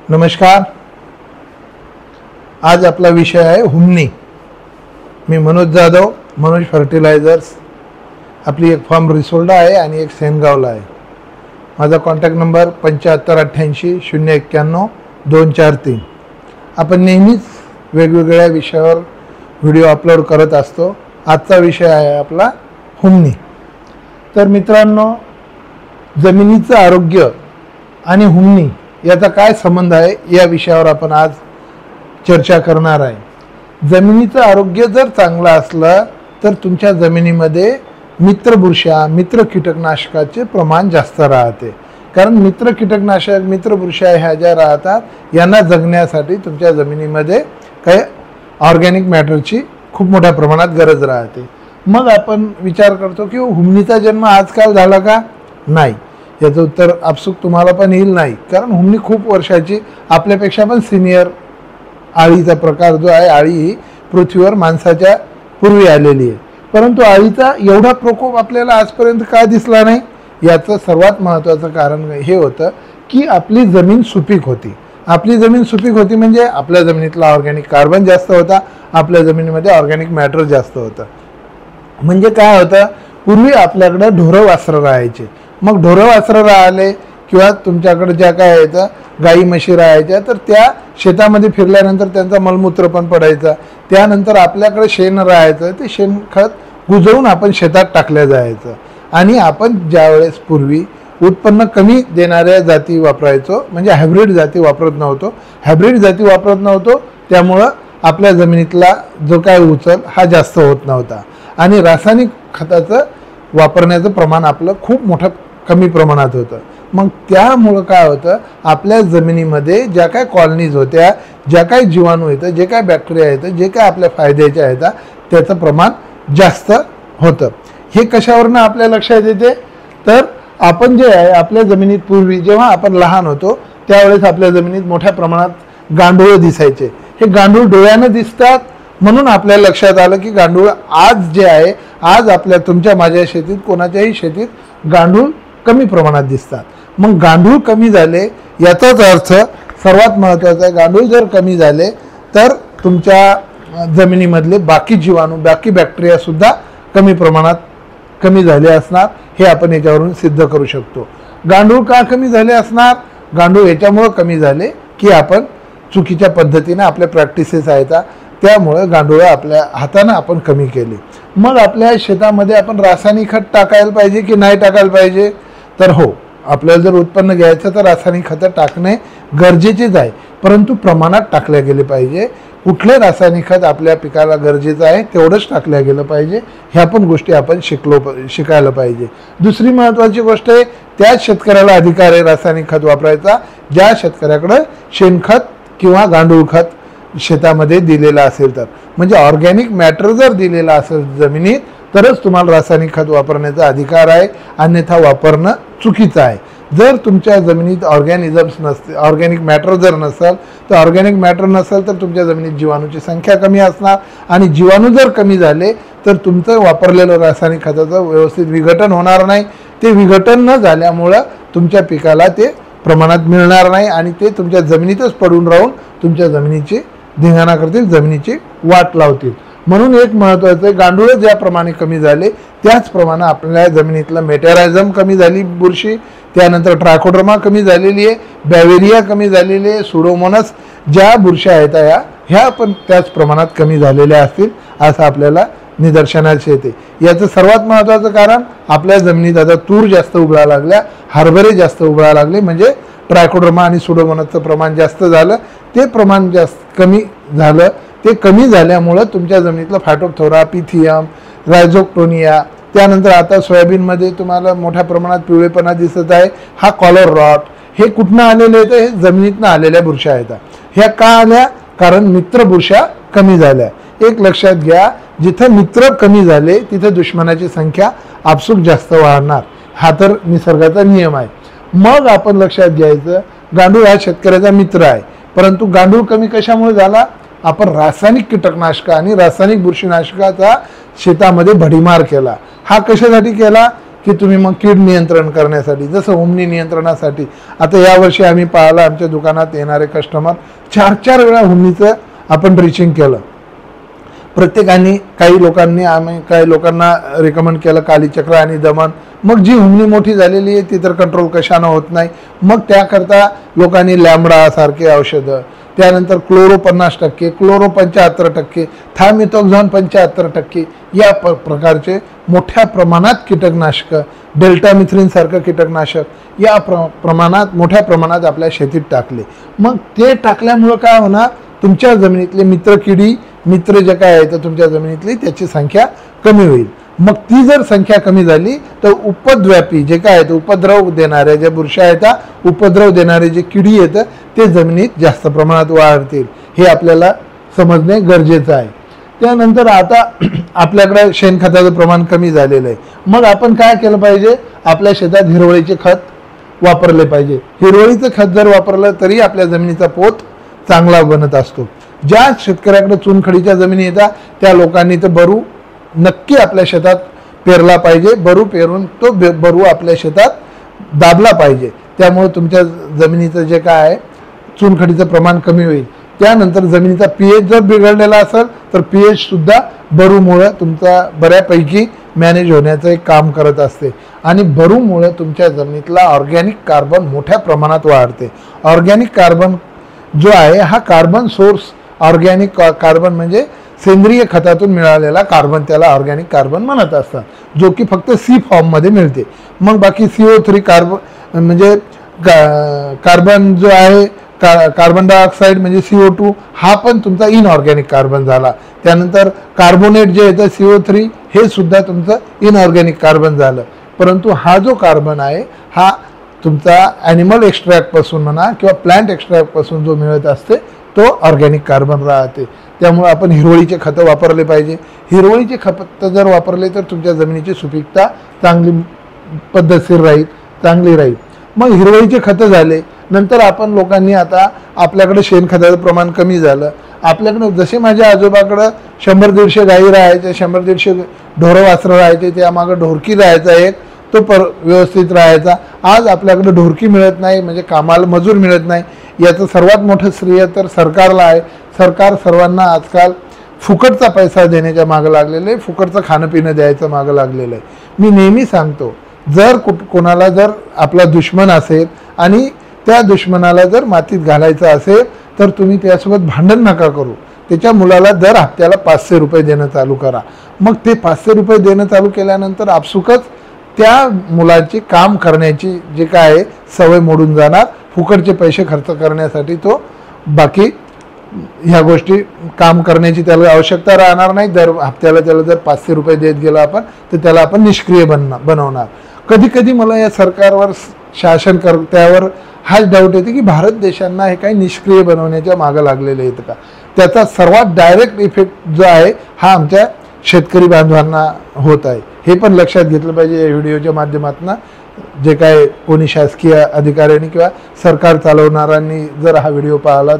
नमस्कार। आज आपला विषय आहे हुमणी। मी मनोज जाधव, मनोज फर्टिलायझर्स। आपली एक फॉर्म रिसोडला आहे आणि एक सेनगावला आहे। माझा कॉन्टॅक्ट नंबर 7588 091 243। आपण नेहमीच वेगवेगळ्या विषयावर व्हिडिओ अपलोड करत असतो। आजचा विषय आहे आपला हुमणी। तर मित्रांनो, जमिनीचं आरोग्य आणि हुमणी याचा काय संबंध आहे या विषयावर आपण आज चर्चा करणार आहे। जमिनीचं आरोग्य जर चांगलं असलं तर तुमच्या जमिनीमध्ये मित्र बुरशी, मित्र कीटकनाशकाचे प्रमाण जास्त राहते। कारण मित्र कीटकनाशक, मित्र बुरशी ह्या ज्या राहतात यांना जगण्यासाठी तुमच्या जमिनीमध्ये काही ऑर्गॅनिक मॅटरची खूप मोठ्या प्रमाणात गरज राहते। मग आपण विचार करतो की हुमणीचा जन्म आजकाल झाला का? नाही, याचं उत्तर आपसुक तुम्हाला पण येईल नाही। कारण हुमणी खूप वर्षाची, आपल्यापेक्षा पण सिनियर आळीचा प्रकार जो आहे, आळी ही पृथ्वीवर माणसाच्या पूर्वी आलेली आहे। परंतु आळीचा एवढा प्रकोप आपल्याला आजपर्यंत का दिसला नाही? याचं सर्वात महत्त्वाचं कारण हे होतं की आपली जमीन सुपीक होती। आपली जमीन सुपीक होती म्हणजे आपल्या जमिनीतला ऑर्गॅनिक कार्बन जास्त होता, आपल्या जमिनीमध्ये ऑर्गॅनिक मॅटर जास्त होतं। म्हणजे काय होतं, पूर्वी आपल्याकडे ढोरं वासरं राहायचे। मग ढोरं वासरं राहिले किंवा तुमच्याकडे ज्या काय येतं गाई म्हशी राहायच्या, तर त्या शेतामध्ये फिरल्यानंतर त्यांचा मलमूत्र पण पडायचा। त्यानंतर आपल्याकडे शेण राहायचं, ते शेणखत कुजवून आपण शेतात टाकलं जायचं। आणि आपण ज्यावेळेस पूर्वी उत्पन्न कमी देणाऱ्या जाती वापरायचो, म्हणजे हायब्रिड जाती वापरत नव्हतो। हायब्रिड जाती वापरत नव्हतो त्यामुळं आपल्या जमिनीतला जो काय उचल हा जास्त होत नव्हता आणि रासायनिक खताचं वापरण्याचं प्रमाण आपलं खूप मोठं कमी प्रमाणात होतं। मग त्यामुळं काय होतं, आपल्या जमिनीमध्ये ज्या काय कॉलनीज होत्या, ज्या काय जीवाणू येतं, जे काय बॅक्टेरिया येतं, जे काय आपल्या फायद्याच्या येतं, त्याचं प्रमाण जास्त होतं। हे कशावरनं आपल्या लक्षात येते? तर आपण जे आहे आपल्या जमिनीत पूर्वी जेव्हा आपण लहान होतो त्यावेळेस आपल्या जमिनीत मोठ्या प्रमाणात गांडूळ दिसायचे। हे गांडूळ डोळ्यानं दिसतात म्हणून आपल्या लक्षात आलं की गांडूळ आज जे आहे, आज आपल्या तुमच्या माझ्या शेतीत, कोणाच्याही शेतीत गांडूळ कमी प्रमाणात दिसतात। मग गांडूळ कमी झाले याचाच अर्थ सर्वात महत्त्वाचा आहे, गांडूळ जर कमी झाले तर तुमच्या जमिनीमधले बाकी जीवाणू, बाकी बॅक्टेरियासुद्धा कमी प्रमाणात कमी झाले असणार। हे आपण याच्यावरून सिद्ध करू शकतो। गांडूळ का कमी झाले असणार? गांडूळ याच्यामुळं कमी झाले की आपण चुकीच्या पद्धतीने आपल्या प्रॅक्टिसेस आहेत त्यामुळे गांडूळ आपल्या हाताने आपण कमी केले। मग आपल्या शेतामध्ये आपण रासायनिक खत टाकायला पाहिजे की नाही टाकायला पाहिजे? तर हो, आपल्याला जर उत्पन्न घ्यायचं तर रासायनिक खतं टाकणे गरजेचेच आहे, परंतु प्रमाणात टाकले गेले पाहिजे। कुठले रासायनिक खत आपल्या पिकाला गरजेचं आहे तेवढंच टाकलं गेलं पाहिजे। ह्या पण गोष्टी आपण शिकायला पाहिजे। दुसरी महत्त्वाची गोष्ट आहे, त्याच शेतकऱ्याला अधिकार आहे रासायनिक खत वापरायचा ज्या शेतकऱ्याकडे शेणखत किंवा गांडूळ खत शेतामध्ये दिलेलं असेल तर। म्हणजे ऑर्गॅनिक मॅटर जर दिलेला असेल जमिनीत तरच तुम्हाला रासायनिक खत वापरण्याचा अधिकार आहे, अन्यथा वापरणं चुकीचं आहे। जर तुमच्या जमिनीत ऑर्गॅनिझम्स नसते, ऑर्गॅनिक मॅटर जर नसेल तर, ऑर्गॅनिक मॅटर नसेल तर तुमच्या जमिनीत जीवाणूची संख्या कमी असणार आणि जीवाणू जर कमी झाले तर तुमचं वापरलेलं रासायनिक खताचं व्यवस्थित विघटन होणार नाही। ते विघटन न झाल्यामुळं तुमच्या पिकाला ते प्रमाणात मिळणार नाही आणि ते तुमच्या जमिनीतच पडून राहून तुमच्या जमिनीची धिंगाणा करतील, जमिनीची वाट लावतील। म्हणून एक महत्त्वाचं आहे, गांडूळ ज्याप्रमाणे कमी झाले त्याचप्रमाणे आपल्या जमिनीतलं मेटॅरायझम कमी झाली बुरशी, त्यानंतर ट्रायकोडर्मा कमी झालेली आहे, बॅवेरिया कमी झालेली आहे, सुडोमोनस ज्या बुरश्या आहेत ह्या पण त्याच प्रमाणात कमी झालेल्या असतील असं आपल्याला निदर्शनास येते। याचं सर्वात महत्त्वाचं कारण आपल्या जमिनीत आता तूर जास्त उगवायला लागल्या, हरभरे जास्त उगवायला लागले, म्हणजे ट्रायकोडर्मा आणि सुडोमोनसचं प्रमाण जास्त झालं। ते प्रमाण जास्त कमी झालं, ते कमी झाल्यामुळं तुमच्या जमिनीतलं फायटोप्थोरा, पिथियम, रायझोक्टोनिया, त्यानंतर आता सोयाबीनमध्ये तुम्हाला मोठ्या प्रमाणात पिवळेपणा दिसत आहे, हा कॉलर रॉट, हे कुठनं आलेले आहेत? हे जमिनीतनं आलेल्या बुरश्या आहेत। ह्या का आल्या? कारण मित्र बुरश्या कमी झाल्या। एक लक्षात घ्या, जिथं मित्र कमी झाले तिथं दुश्मनाची संख्या आपसूक जास्त वाढणार, हा तर निसर्गाचा नियम आहे। मग आपण लक्षात घ्यायचं, गांडूळ हा शेतकऱ्याचा मित्र आहे, परंतु गांडूळ कमी कशामुळे झाला? आपण रासायनिक कीटकनाशक आणि रासायनिक बुरशीनाशकाचा शेतामध्ये भडीमार केला। हा कशासाठी केला? की तुम्ही मग कीड नियंत्रण करण्यासाठी, जसं हुमणी नियंत्रणासाठी आता यावर्षी आम्ही पाहिलं आमच्या दुकानात येणारे कस्टमर 4-4 वेळा हुमणीचं आपण ड्रिचिंग केलं. प्रत्येकाने काही लोकांना रिकमेंड केलं कालीचक्र आणि दमन. मग जी हुमणी मोठी झालेली आहे ती तर कंट्रोल कशानं होत नाही. मग त्याकरता लोकांनी लॅम्बडा सारखे औषधं, त्यानंतर क्लोरो 50%, क्लोरो 75%, थायमिथॉक्झॉन 75% या प्रकारचे मोठ्या प्रमाणात कीटकनाशकं, डेल्टामिथ्रिन सारखं कीटकनाशक या प्रमाणात मोठ्या प्रमाणात आपल्या शेतीत टाकले. मग ते टाकल्यामुळं काय होणार, तुमच्या जमिनीतले मित्र जे काय आहे तर तुमच्या जमिनीतली त्याची संख्या कमी होईल. मग ती जर संख्या कमी झाली तर उपद्व्यापी जे काय आहेत, उपद्रव देणाऱ्या ज्या बुरशा आहेत, उपद्रव देणारे जे किडी येतं ते जमिनीत जास्त प्रमाणात वाढतील. हे आपल्याला समजणे गरजेचं आहे. त्यानंतर आता आपल्याकडे शेणखताचं प्रमाण कमी झालेलं आहे. मग आपण काय केलं पाहिजे, आपल्या शेतात हिरवळीचे खत वापरले पाहिजे. हिरवळीचं खत जर वापरलं तरी आपल्या जमिनीचा पोत चांगला बनत असतो. ज्या शेतकऱ्याकडे चुनखडीच्या जमिनी येतात त्या लोकांनी तर बरू नक्की आपल्या शेतात पेरला पाहिजे. बरू पेरून तो बरू आपल्या शेतात दाबला पाहिजे. त्यामुळे तुमच्या जमिनीचं जे काय आहे चुनखडीचं प्रमाण कमी होईल. त्यानंतर जमिनीचा pH जर बिघडलेला असेल तर pH सुद्धा बरूमुळे तुमचा बऱ्यापैकी मॅनेज होण्याचं एक काम करत असते. आणि बरूमुळे तुमच्या जमिनीतला ऑर्गॅनिक कार्बन मोठ्या प्रमाणात वाढते. ऑर्गॅनिक कार्बन जो आहे हा कार्बन सोर्स, ऑर्गॅनिक कार्बन म्हणजे सेंद्रिय खतातून मिळालेला कार्बन, त्याला ऑर्गॅनिक कार्बन म्हणत असतात, जो की फक्त सी फॉर्ममध्ये मिळते. मग बाकी CO3 कार्बन म्हणजे कार्बन जो आहे कार्बन डायऑक्साईड म्हणजे CO2 हा पण तुमचा इनऑर्गॅनिक कार्बन झाला. त्यानंतर कार्बोनेट जे येतं CO3 हे सुद्धा तुमचं इनऑर्गॅनिक कार्बन झालं. परंतु हा जो कार्बन आहे हा तुमचा ॲनिमल एक्स्ट्रॅक्टपासून म्हणा किंवा प्लांट एक्स्ट्रॅक्टपासून जो मिळत असते तो ऑर्गॅनिक कार्बन राहते. त्यामुळे आपण हिरवळीचे खतं वापरले पाहिजे. हिरवळीचे खतं जर वापरले तर तुमच्या जमिनीची सुपीकता चांगली पद्धतशीर राहील, चांगली राहील. मग हिरवळीचे खतं झाले नंतर आपण लोकांनी आता आपल्याकडे शेणखताचं प्रमाण कमी झालं. आपल्याकडं जसे माझ्या आजोबाकडं 100-150 गायी राहायच्या, 100-150 ढोरं वासरं राहायचे, त्यामागं ढोरकी राहायचा एक, तो व्यवस्थित राहायचा. आज आपल्याकडे ढोरकी मिळत नाही, म्हणजे कामाला मजूर मिळत नाही. याचं सर्वात मोठं श्रेय तर सरकारला आहे. सरकार सर्वांना आजकाल फुकटचा पैसा देण्याच्या मागं लागलेलं आहे, फुकटचं खाणं पिणं द्यायचं मागं लागलेलं आहे. मी नेहमी सांगतो, जर कोणाला जर आपला दुश्मन असेल आणि त्या दुश्मनाला जर मातीत घालायचं असेल तर तुम्ही त्यासोबत भांडण नका करू. त्याच्या मुलाला दर हप्त्याला 500 रुपये देणं चालू करा. मग ते 500 रुपये देणं चालू केल्यानंतर आपसुकच त्या मुलाची काम करण्याची जे काय आहे सवय मोडून जाणार. फुकटचे पैसे खर्च करण्यासाठी तो बाकी ह्या गोष्टी काम करण्याची त्याला आवश्यकता राहणार नाही. दर हप्त्याला त्याला जर 500 रुपये देत गेलो आपण तर त्याला आपण निष्क्रिय बनवणार. कधी कधी मला या सरकारवर शासनकर्त्यावर हाच डाऊट येते की भारत देशांना हे काही निष्क्रिय बनवण्याच्या मागं लागलेले आहेत का. त्याचा सर्वात डायरेक्ट इफेक्ट जो आहे हा आमच्या शेतकरी बांधवांना होत आहे. हे पण लक्षात घेतलं पाहिजे या व्हिडिओच्या माध्यमातून. जे काय कोणी शासकीय अधिकाऱ्यांनी किंवा सरकार चालवणाऱ्यांनी जर हा व्हिडिओ पाहिला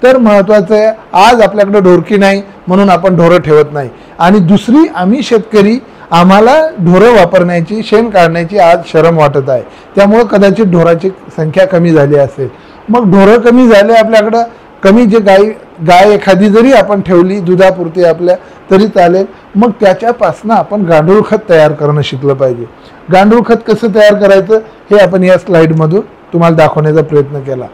तर महत्त्वाचं आहे, आज आपल्याकडे ढोरकी नाही म्हणून आपण ढोरं ठेवत नाही. आणि दुसरी, आम्ही शेतकरी आम्हाला ढोरं वापरण्याची, शेण काढण्याची आज शरम वाटत आहे. त्यामुळं कदाचित ढोराची संख्या कमी झाली असेल. मग ढोरं कमी झाले आपल्याकडं, कमी जे गाय एखादी जरी आपण ठेवली दुधापुरती आपल्या तरी चालेल. मग त्याच्यापासून आपण गांडूळ खत तयार करणं शिकलं पाहिजे. गांडूळ खत कसं तयार करायचं हे आपण या स्लाईडमधून तुम्हाला दाखवण्याचा प्रयत्न केला.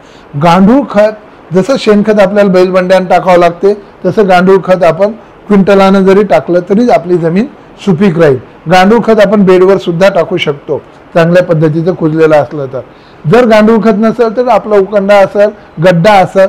गांडूळ खत जसं शेणखत आपल्याला बैलबंड्यानं टाकावं लागते तसं गांडूळ खत आपण क्विंटलानं जरी टाकलं तरीच आपली जमीन सुपीक राहील. गांडूळ खत आपण बेडवर सुद्धा टाकू शकतो चांगल्या पद्धतीचं कुजलेलं असलं तर. जर गांडूळ खत नसेल तर आपला उकंडा असेल, गड्डा असेल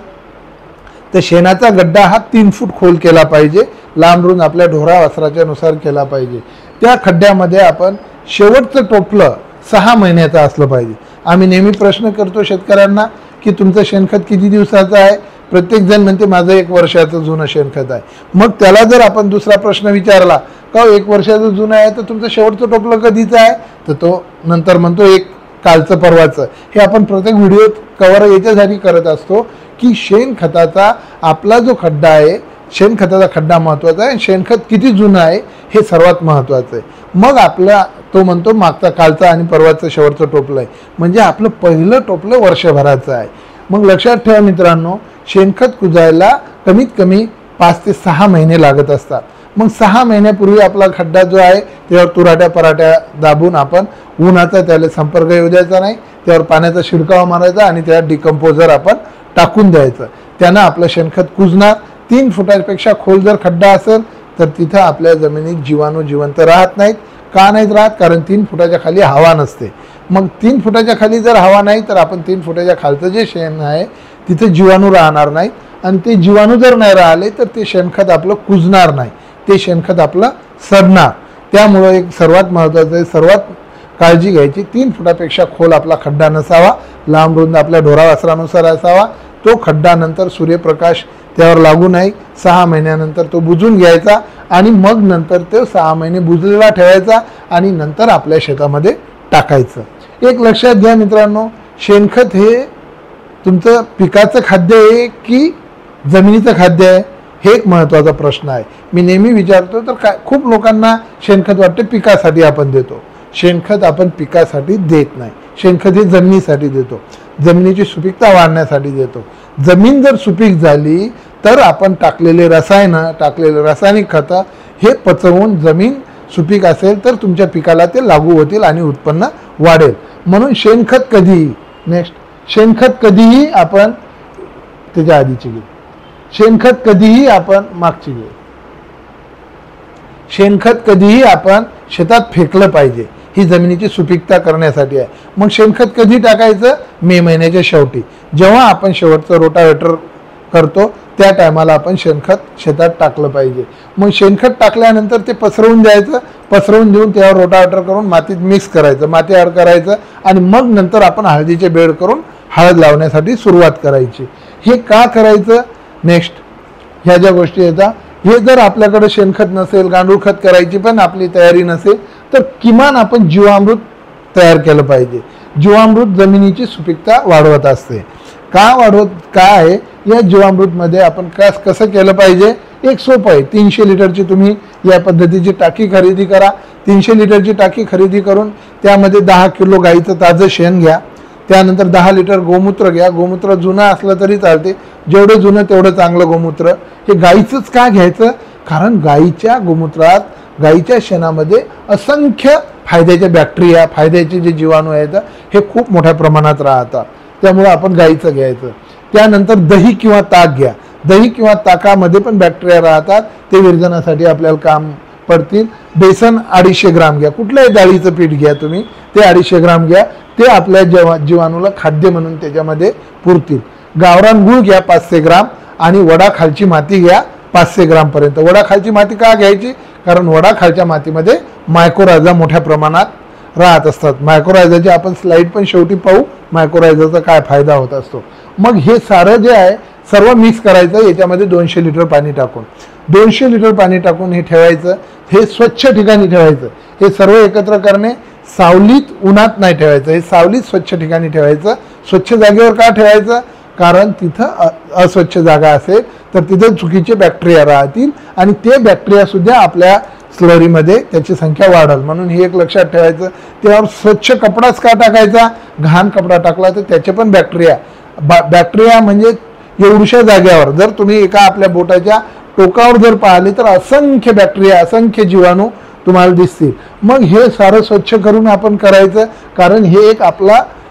तर शेणाचा गड्डा हा 3 फूट खोल केला पाहिजे, लांबरून आपल्या ढोरा वासराच्या नुसार केला पाहिजे. त्या खड्ड्यामध्ये आपण शेवटचं टोपलं 6 महिन्याचं असलं पाहिजे. आम्ही नेहमी प्रश्न करतो शेतकऱ्यांना की तुमचं शेणखत किती दिवसाचं आहे. प्रत्येकजण म्हणते माझं 1 वर्षाचं जुनं शेणखत आहे. मग त्याला जर आपण दुसरा प्रश्न विचारला का 1 वर्षाचं जुनं आहे तर तुमचं शेवटचं टोपलं कधीचं आहे, तर तो नंतर म्हणतो 1 कालचं परवाचं. हे आपण प्रत्येक व्हिडिओत कव्हर याच्यासाठी करत असतो की शेणखताचा आपला जो खड्डा आहे, शेणखताचा खड्डा महत्त्वाचा आहे, शेणखत किती जुनं आहे हे सर्वात महत्त्वाचं आहे. मग आपल्या तो म्हणतो मागचा कालचा आणि परवाचं शेवटचं टोपलं आहे, म्हणजे आपलं पहिलं टोपलं वर्षभराचं आहे. मग लक्षात ठेवा मित्रांनो, शेणखत कुजायला कमीत कमी 5 ते 6 महिने लागत असतात. मग 6 महिन्यापूर्वी आपला खड्डा जो आहे त्यावर तुराट्या पराठ्या दाबून आपण उन्हाचा त्याला संपर्क येऊ द्यायचा नाही, त्यावर पाण्याचा शिडकावा मारायचा आणि त्यात डिकम्पोजर आपण टाकून द्यायचं. त्यानं आपलं शेणखत कुजणार. 3 फुटापेक्षा खोल जर खड्डा असेल तर तिथं आपल्या जमिनीत जीवाणू जिवंत राहत नाहीत. का नाहीत राहत? कारण 3 फुटाच्या खाली हवा नसते. मग 3 फुटाच्या खाली जर हवा नाही तर आपण 3 फुटाच्या खालचं जे शेण आहे तिथे जीवाणू राहणार नाहीत, आणि ते जीवाणू जर नाही राहिले तर ते शेणखत आपलं कुजणार नाही, ते शेणखत आपलं सडणार. त्यामुळं एक सर्वात महत्त्वाचं आहे, सर्वात काळजी घ्यायची, 3 फुटापेक्षा खोल आपला खड्डा नसावा, लांब रुंद आपल्या ढोरावासरानुसार असावा. तो खड्डा नंतर सूर्यप्रकाश त्यावर लागू नाही, 6 महिन्यानंतर तो बुजून घ्यायचा आणि मग नंतर तो 6 महिने बुजलेला ठेवायचा आणि नंतर आपल्या शेतामध्ये टाकायचं. एक लक्षात घ्या मित्रांनो, शेणखत हे तुमचं पिकाचं खाद्य आहे की जमिनीचं खाद्य आहे, हे एक महत्त्वाचा प्रश्न आहे. मी नेहमी विचारतो, तर खूप लोकांना शेणखत वाटते पिकासाठी आपण देतो. शेणखत आपण पिकासाठी देत नाही, शेणखत हे जमिनीसाठी देतो, जमिनीची सुपीकता वाढण्यासाठी देतो. जमीन जर सुपीक झाली तर आपण टाकलेले रासायनिक खतं हे पचवून जमीन सुपीक असेल तर तुमच्या पिकाला ते लागू होतील आणि उत्पन्न वाढेल. म्हणून शेणखत कधीही शेणखत कधीही आपण त्याच्या आधीची घेऊ, शेणखत कधीही आपण मागची घेऊ. शेणखत कधीही आपण शेतात फेकलं पाहिजे, ही जमिनीची सुपीकता करण्यासाठी आहे. मग शेणखत कधी टाकायचं? मे महिन्याच्या शेवटी, जेव्हा आपण शेवटचं रोटावेटर करतो त्या टायमाला आपण शेणखत शेतात टाकलं पाहिजे. मग शेणखत टाकल्यानंतर ते पसरवून द्यायचं, पसरवून देऊन त्यावर रोटावेटर करून मातीत मिक्स करायचं, माती ॲड करायचं आणि मग नंतर आपण हळदीचे बेड करून हळद लावण्यासाठी सुरुवात करायची. हे का करायचं? ह्या ज्या गोष्टी येतात, हे जर आपल्याकडे शेणखत नसेल, गांडूळ खत करायची पण आपली तयारी नसेल तर किमान आपण जीवामृत तयार केलं पाहिजे. जीवामृत जमिनीची सुपीकता वाढवत असते. काय या जीवामृतमध्ये आपण कसं केलं पाहिजे? एक सोपं आहे. 300 लिटरची तुम्ही या पद्धतीची टाकी खरेदी करा. 300 लिटरची टाकी खरेदी करून त्यामध्ये 10 किलो गाईचं ताजं शेण घ्या. त्यानंतर 10 लिटर गोमूत्र घ्या. गोमूत्र जुनं असलं तरी चालते, जेवढं जुनं तेवढं चांगलं गोमूत्र. हे गाईचंच का घ्यायचं? कारण गाईच्या गोमूत्रात, गाईच्या शेणामध्ये असंख्य फायद्याच्या बॅक्टेरिया, फायद्याचे जे जीवाणू आहेत हे खूप मोठ्या प्रमाणात राहतात. त्यामुळे आपण गाईचं घ्यायचं. त्यानंतर दही किंवा ताक घ्या. दही किंवा ताकामध्ये पण बॅक्टेरिया राहतात, ते विरजनासाठी आपल्याला काम पडतील. बेसन 250 ग्राम घ्या. कुठल्याही डाळीचं पीठ घ्या तुम्ही, ते 250 ग्राम घ्या. ते आपल्या जीवाणूला खाद्य म्हणून त्याच्यामध्ये पुरतील. गावरान गूळ घ्या 500 ग्राम आणि वडाखालची माती घ्या 500 ग्रामपर्यंत. वडाखालची माती का घ्यायची? कारण वडाखालच्या मातीमध्ये मायक्रोरायझा मोठ्या प्रमाणात राहत असतात. मायक्रोरायझाची आपण स्लाईड पण शेवटी पाहू, मायक्रोरायझाचा काय फायदा होत असतो. मग हे सारं जे आहे सर्व मिक्स करायचं याच्यामध्ये 200 लिटर पाणी टाकून. 200 लिटर पाणी टाकून हे ठेवायचं. हे स्वच्छ ठिकाणी ठेवायचं. हे सर्व एकत्र करणे, सावलीत उन्हात नाही ठेवायचं, हे सावलीत स्वच्छ ठिकाणी ठेवायचं. स्वच्छ जागेवर का ठेवायचं? कारण तिथं अस्वच्छ जागा असेल तर तिथं चुकीचे बॅक्टेरिया राहतील आणि ते बॅक्टेरियासुद्धा आपल्या स्लरीमध्ये त्याची संख्या वाढेल. म्हणून हे एक लक्षात ठेवायचं. त्यावर स्वच्छ कपडाच का टाकायचा? घाण कपडा टाकला तर त्याचे पण बॅक्टेरिया म्हणजे एवढ्याशा जागेवर जर तुम्ही एका आपल्या बोटाच्या टोकावर जर पाहिले तर असंख्य बॅक्टेरिया, असंख्य जीवाणू तुम्हाला दिसतील. मग हे सारं स्वच्छ करून आपण करायचं, कारण हे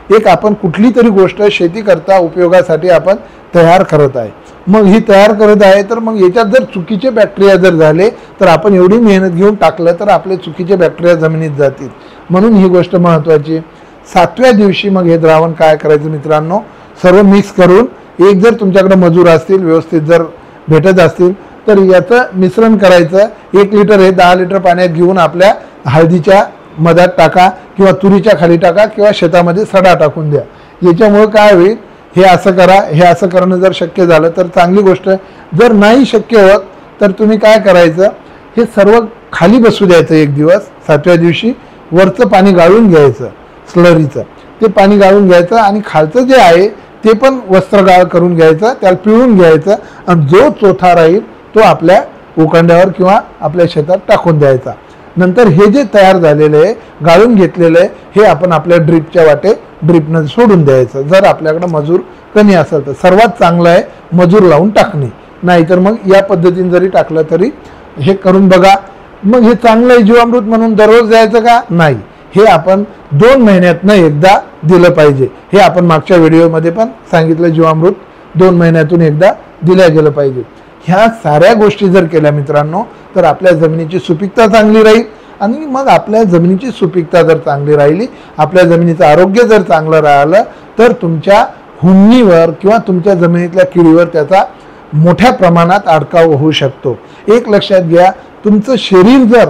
एक आपण कुठली तरी गोष्ट शेती करता उपयोगासाठी आपण तयार करत आहे. मग ही तयार करत आहे तर मग याच्यात जर चुकीचे बॅक्टेरिया जर झाले तर आपण एवढी मेहनत घेऊन टाकलं तर आपले चुकीचे बॅक्टेरिया जमिनीत जातील. म्हणून ही गोष्ट महत्त्वाची. 7व्या दिवशी मग हे द्रावण काय करायचं मित्रांनो? सर्व मिक्स करून, एक जर तुमच्याकडे मजूर असतील, व्यवस्थित जर भेटत असतील तर याचं मिश्रण करायचं. 1 लिटर हे 10 लिटर पाण्यात घेऊन आपल्या हळदीच्या मधात टाका किंवा तुरीच्या खाली टाका किंवा शेतामध्ये सडा टाकून द्या. याच्यामुळं काय होईल? हे असं करा. हे असं करणं जर शक्य झालं तर चांगली गोष्ट आहे. जर नाही शक्य होत तर तुम्ही काय करायचं? हे सर्व खाली बसू द्यायचं एक दिवस. 7व्या दिवशी वरचं पाणी गाळून घ्यायचं, स्लरीचं ते पाणी गाळून घ्यायचं आणि खालचं जे आहे ते पण वस्त्रगाळ करून घ्यायचं, त्याला पिळून घ्यायचं आणि जो चोथा राहील तो आपल्या उकंड्यावर किंवा आपल्या शेतात टाकून द्यायचा. नंतर हे जे तयार झालेलं आहे गाळून घेतलेलं आहे हे आपण आपल्या ड्रीपच्या वाटे ड्रीपनं सोडून द्यायचं. जर आपल्याकडे मजूर कमी असेल तर सर्वात चांगलं आहे मजूर लावून टाकणे, नाहीतर मग या पद्धतीने जरी टाकलं तरी हे करून बघा. मग हे चांगलं आहे जीवामृत म्हणून दररोज द्यायचं का? नाही, हे आपण 2 महिन्यातनं एकदा दिलं पाहिजे. हे आपण मागच्या व्हिडिओमध्ये पण सांगितलं, जीवामृत 2 महिन्यातून एकदा दिल्या गेलं पाहिजे. ह्या साऱ्या गोष्टी जर केल्या मित्रांनो तर आपल्या जमिनीची सुपीकता चांगली राहील. आणि मग आपल्या जमिनीची सुपीकता जर चांगली राहिली, आपल्या जमिनीचं आरोग्य जर चांगलं राहिलं तर तुमच्या हुमणीवर किंवा तुमच्या जमिनीतल्या किडीवर त्याचा मोठ्या प्रमाणात अडकाव होऊ शकतो. एक लक्षात घ्या, तुमचं शरीर जर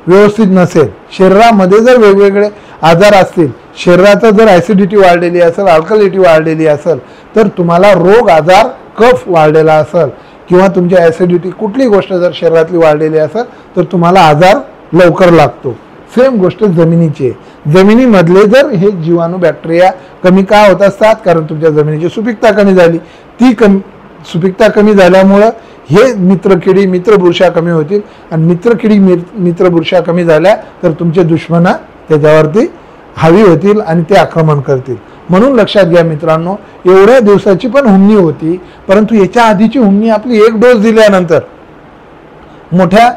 व्यवस्थित नसेल, शरीरामध्ये जर वेगवेगळे आजार असतील, शरीराचा जर ॲसिडिटी वाढलेली असेल, अल्कलिटी वाढलेली असेल तर तुम्हाला रोग आजार, कफ वाढलेला असेल किंवा तुमची ॲसिडिटी कुठली गोष्ट जर शरीरातली वाढलेली असेल तर तुम्हाला आजार लवकर लागतो. सेम गोष्ट जमिनीची आहे. जमिनीमधले जर हे जीवाणू बॅक्टेरिया कमी का होत असतात? कारण तुमच्या जमिनीची सुपीकता कमी झाली. ती सुपीकता कमी झाल्यामुळं हे मित्रकिडी मित्रबुरशा कमी होतील आणि मित्रकिडी मित्रबुरशा कमी झाल्या तर तुमचे दुश्मन त्याच्यावरती हावी होतील आणि ते आक्रमण करतील. म्हणून लक्षात घ्या मित्रांनो, एवढ्या दिवसाची पण हुमणी होती, परंतु याच्या आधीची हुमणी आपली 1 डोस दिल्यानंतर मोठ्या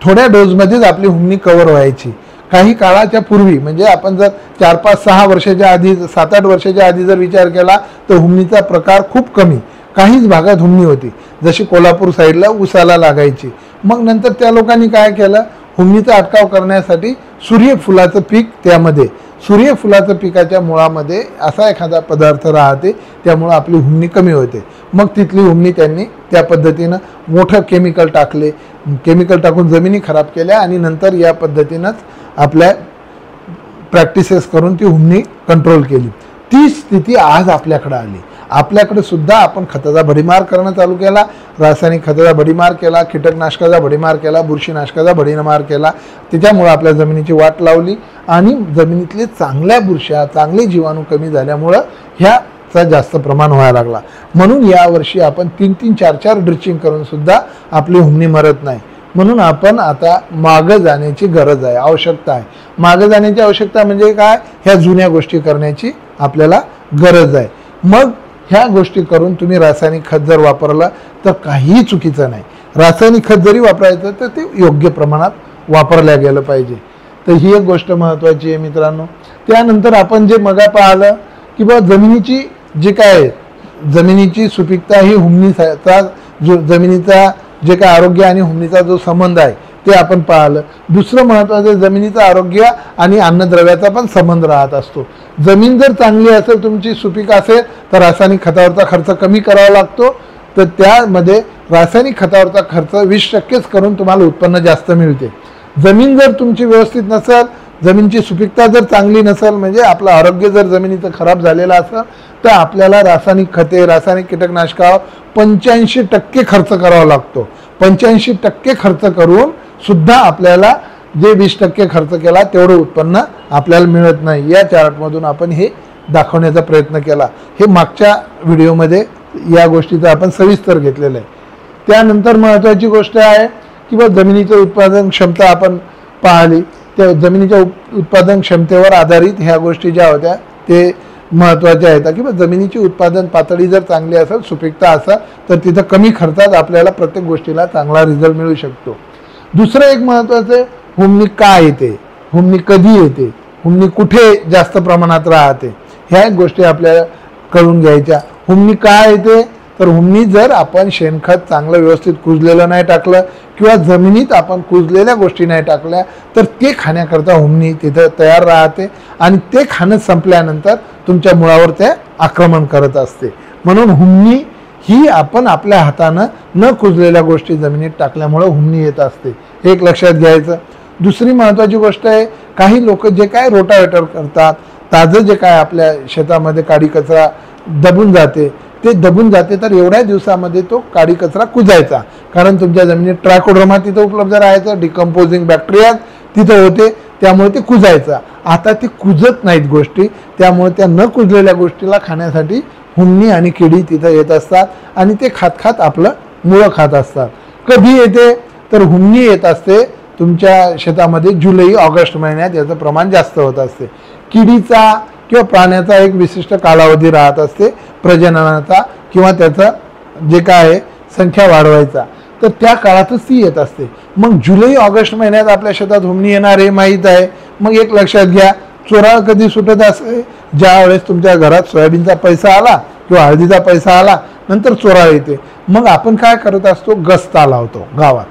थोड्या डोजमध्येच आपली हुमणी कव्हर व्हायची. काही काळाच्या पूर्वी म्हणजे आपण जर 4, 5, 6 वर्षाच्या आधी, 7, 8 वर्षाच्या आधी जर विचार केला तर हुमणीचा प्रकार खूप कमी, काहीच भागात हुमणी होती. जशी कोल्हापूर साईडला उसाला लागायची. मग नंतर त्या लोकांनी काय केलं, हुमणीचा अटकाव करण्यासाठी सूर्यफुलाचं पीक, त्यामध्ये सूर्यफुलाचं पिकाच्या मुळामध्ये असा एखादा पदार्थ राहते, त्यामुळं आपली हुमणी कमी होते. मग तिथली हुमणी त्यांनी त्या पद्धतीनं मोठं केमिकल टाकले, केमिकल टाकून जमिनी खराब केल्या आणि नंतर या पद्धतीनंच आपल्या प्रॅक्टिसेस करून ती हुमणी कंट्रोल केली. ती स्थिती आज आपल्याकडे आली. आपल्याकडे सुद्धा आपण खताचा भडीमार करणं चालू केला, रासायनिक खताचा भडीमार केला, कीटकनाशकाचा भडीमार केला, बुरशीनाशकाचा भडीमार केला. त्याच्यामुळं आपल्या जमिनीची वाट लावली आणि जमिनीतले चांगल्या बुरशा, चांगले जीवाणू कमी झाल्यामुळं ह्याचा जास्त प्रमाण व्हायला लागला. म्हणून यावर्षी आपण 3-3, 4-4 ड्रिचिंग करून सुद्धा आपली हुमणी मरत नाही. म्हणून आपण आता मागं जाण्याची गरज आहे, आवश्यकता आहे. मागं जाण्याची आवश्यकता म्हणजे काय? ह्या जुन्या गोष्टी करण्याची आपल्याला गरज आहे. मग ह्या गोष्टी करून तुम्ही रासायनिक खत जर वापरलं तर काहीही चुकीचं नाही. रासायनिक खत जरी वापरायचं तर ते योग्य प्रमाणात वापरल्या गेलं पाहिजे. तर ही एक गोष्ट महत्त्वाची आहे मित्रांनो. त्यानंतर आपण जे मगा पाहिलं की बा जमिनीची जे काय जमिनीची सुपीकता ही हुमणीचा जो जमिनीचा जे काय आरोग्य आणि हुमणीचा जो संबंध आहे ते आपण पाहिलं. दुसरं महत्त्वाचं, जमिनीचं आरोग्य आणि अन्नद्रव्याचा पण संबंध राहत असतो. जमीन जर चांगली असेल, तुमची सुपीक असेल तर रासायनिक खतावरचा खर्च कमी करावा लागतो. तर त्यामध्ये रासायनिक खतावरचा खर्च 20%च करून तुम्हाला उत्पन्न जास्त मिळते. जमीन जर तुमची व्यवस्थित नसेल, जमिनीची सुपीकता जर चांगली नसेल, म्हणजे आपलं आरोग्य जर जमिनीचं खराब झालेलं असेल तर आपल्याला रासायनिक खते, रासायनिक कीटकनाशकावर 85% खर्च करावा लागतो. 85% खर्च करून सुद्धा आपल्याला जे 20% खर्च केला तेवढं उत्पन्न आपल्याला मिळत नाही. या चार्टमधून आपण हे दाखवण्याचा प्रयत्न केला. हे मागच्या व्हिडिओमध्ये या गोष्टीचं आपण सविस्तर घेतलेलं आहे. त्यानंतर महत्त्वाची गोष्ट आहे की बा जमिनीचं उत्पादन क्षमता आपण पाहिली. त्या जमिनीच्या उत्पादन क्षमतेवर आधारित ह्या गोष्टी ज्या होत्या ते महत्त्वाच्या आहेत की बा जमिनीची उत्पादन पातळी जर चांगली असेल, सुपीकता असेल तर तिथं कमी खर्चात आपल्याला प्रत्येक गोष्टीला चांगला रिझल्ट मिळू शकतो. दुसरं एक महत्त्वाचं आहे, हुमणी का येते, हुमणी कधी येते, हुमणी कुठे जास्त प्रमाणात राहते, ह्या गोष्टी आपल्याला कळून घ्यायच्या. हुमणी का येते तर हुमणी जर आपण शेणखत चांगलं व्यवस्थित कुजलेलं नाही टाकलं किंवा जमिनीत आपण कुजलेल्या गोष्टी नाही टाकल्या तर ते खाण्याकरता हुमणी तिथं तयार राहते आणि ते खाणं संपल्यानंतर तुमच्या मुळावर ते आक्रमण करत असते. म्हणून हुमणी ही आपण आपल्या हातानं न कुजलेल्या गोष्टी जमिनीत टाकल्यामुळं हुमणी येत असते. एक लक्षात घ्यायचं. दुसरी महत्त्वाची गोष्ट आहे, काही लोक जे काय रोटावेटर करतात, ताजं जे काय आपल्या शेतामध्ये काडी कचरा दबून जाते ते दबून जाते तर एवढ्या दिवसामध्ये तो काडी कचरा कुजायचा. कारण तुमच्या जमिनीत ट्रायकोडर्मा तिथं उपलब्ध राहायचं, डिकम्पोजिंग बॅक्टेरिया तिथं होते, त्यामुळे ते कुजायचं. आता ते कुजत नाहीत गोष्टी, त्यामुळे त्या न कुजलेल्या गोष्टीला खाण्यासाठी हुमणी आणि किडी तिथं येत असतात आणि ते खात खात आपलं मुळं खात असतात. कधी येते तर हुमणी येत असते तुमच्या शेतामध्ये जुलै ऑगस्ट महिन्यात याचं प्रमाण जास्त होत असते. किडीचा किंवा प्राण्याचा एक विशिष्ट कालावधी राहत असते प्रजननाचा किंवा त्याचं जे काय आहे संख्या वाढवायचा, तर त्या काळातच ती येत असते. मग जुलै ऑगस्ट महिन्यात आपल्या शेतात हुमणी येणार हे माहीत आहे. मग एक लक्षात घ्या, चोराळ कधी सुटत असते, ज्या वेळेस तुमच्या घरात सोयाबीनचा पैसा आला किंवा हळदीचा पैसा आला नंतर चोराळ येते. मग आपण काय करत असतो, गस्ता लावतो गावात.